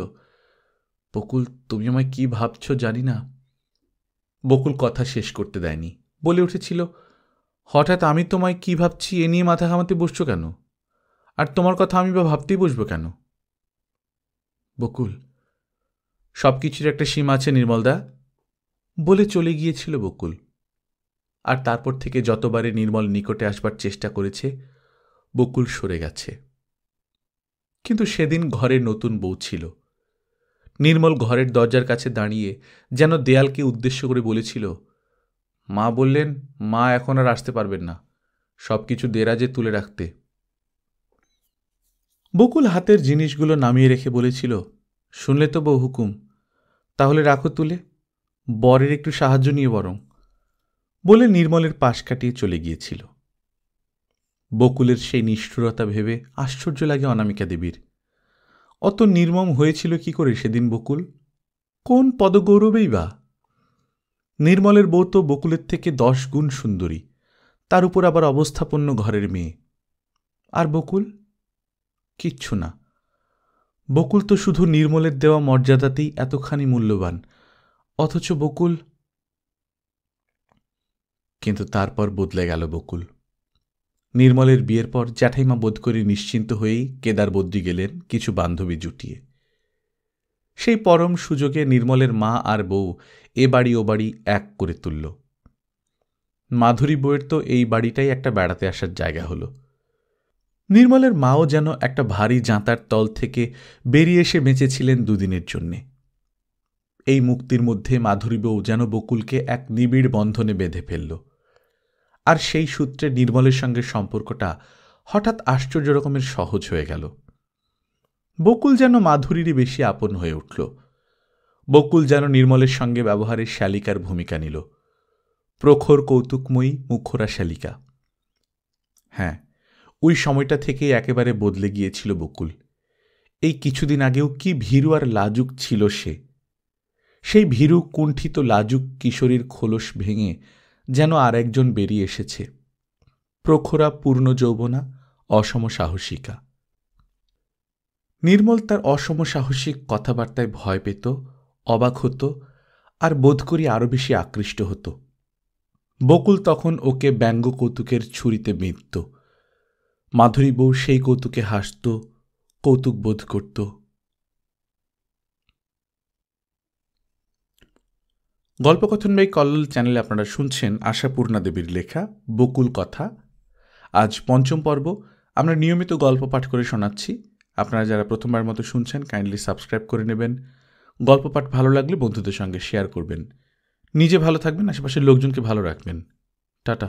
বকুল তুমি আমায় কি ভাবছ জানি না। বকুল কথা শেষ করতে দেয়নি, বলে উঠেছিল, হঠাৎ আমি তোমায় কি ভাবছি এ নিয়ে মাথা ঘামাতে বসছো কেন? আর তোমার কথা আমি বা ভাবতেই বসবো কেন? বকুল, সব কিছুর একটা সীমা আছে নির্মলদা, বলে চলে গিয়েছিল বকুল। আর তারপর থেকে যতবারে নির্মল নিকটে আসবার চেষ্টা করেছে, বকুল সরে গেছে। কিন্তু সেদিন ঘরে নতুন বউ ছিল। নির্মল ঘরের দরজার কাছে দাঁড়িয়ে যেন দেয়ালকে উদ্দেশ্য করে বলেছিল, মা বললেন মা এখন আর আসতে পারবেন না, সব কিছু দেরাজে তুলে রাখতে। বকুল হাতের জিনিসগুলো নামিয়ে রেখে বলেছিল, শুনলে তো বউ হুকুম, তাহলে রাখো তুলে, বরের একটু সাহায্য নিয়ে বরং, বলে নির্মলের পাশ কাটিয়ে চলে গিয়েছিল। বকুলের সেই নিষ্ঠুরতা ভেবে আশ্চর্য লাগে অনামিকা দেবীর। অত নির্মম হয়েছিল কি করে সেদিন বকুল? কোন পদগৌরবেই বা? নির্মলের বউ তো বকুলের থেকে 10 গুণ সুন্দরী, তার উপর আবার অবস্থাপন্ন ঘরের মেয়ে। আর বকুল কিচ্ছু না। বকুল তো শুধু নির্মলের দেওয়া মর্যাদাতেই এতখানি মূল্যবান, অথচ বকুল। কিন্তু তারপর বদলে গেল বকুল। নির্মলের বিয়ের পর জ্যাঠাইমা বোধ করে নিশ্চিন্ত হয়েই কেদার বদ্রী গেলেন কিছু বান্ধবী জুটিয়ে। সেই পরম সুযোগে নির্মলের মা আর বউ এ বাড়ি ও বাড়ি এক করে তুলল। মাধুরী বউয়ের তো এই বাড়িটাই একটা বেড়াতে আসার জায়গা হল। নির্মলের মাও যেন একটা ভারী জাঁতার তল থেকে বেরিয়ে এসে বেঁচেছিলেন দুদিনের জন্যে। এই মুক্তির মধ্যে মাধুরী বউ যেন বকুলকে এক নিবিড় বন্ধনে বেঁধে ফেলল। আর সেই সূত্রে নির্মলের সঙ্গে সম্পর্কটা হঠাৎ আশ্চর্য রকমের সহজ হয়ে গেল। বকুল যেন মাধুরীরই বেশি আপন হয়ে উঠল। বকুল যেন নির্মলের সঙ্গে ব্যবহারে শালিকার ভূমিকা নিল, প্রখর কৌতুকময়ী মুখরা শালিকা। হ্যাঁ, ওই সময়টা থেকেই একেবারে বদলে গিয়েছিল বকুল। এই কিছুদিন আগেও কি ভীরু আর লাজুক ছিল সে। সেই ভীরু কুণ্ঠিত লাজুক কিশোরীর খোলস ভেঙে যেন আর একজন বেরিয়ে এসেছে, প্রখরা পূর্ণ যৌবনা, অসম সাহসিকা। নির্মল তার অসম সাহসিক কথাবার্তায় ভয় পেত, অবাক হতো, আর বোধ করি আরও বেশি আকৃষ্ট হতো। বকুল তখন ওকে ব্যঙ্গ কৌতুকের ছুরিতে বিঁধত। মাধুরী বউ সেই কৌতুকে হাসত, কৌতুক বোধ করত। গল্পকথন বাই কল্লোল চ্যানেলে আপনারা শুনছেন আশাপূর্ণা দেবীর লেখা বকুল কথা। আজ 5ম পর্ব। আমরা নিয়মিত গল্প পাঠ করে শোনাচ্ছি। আপনারা যারা প্রথমবার মতো শুনছেন কাইন্ডলি সাবস্ক্রাইব করে নেবেন। গল্প পাঠ ভালো লাগলে বন্ধুদের সঙ্গে শেয়ার করবেন। নিজে ভালো থাকবেন, আশেপাশের লোকজনকে ভালো রাখবেন। টাটা।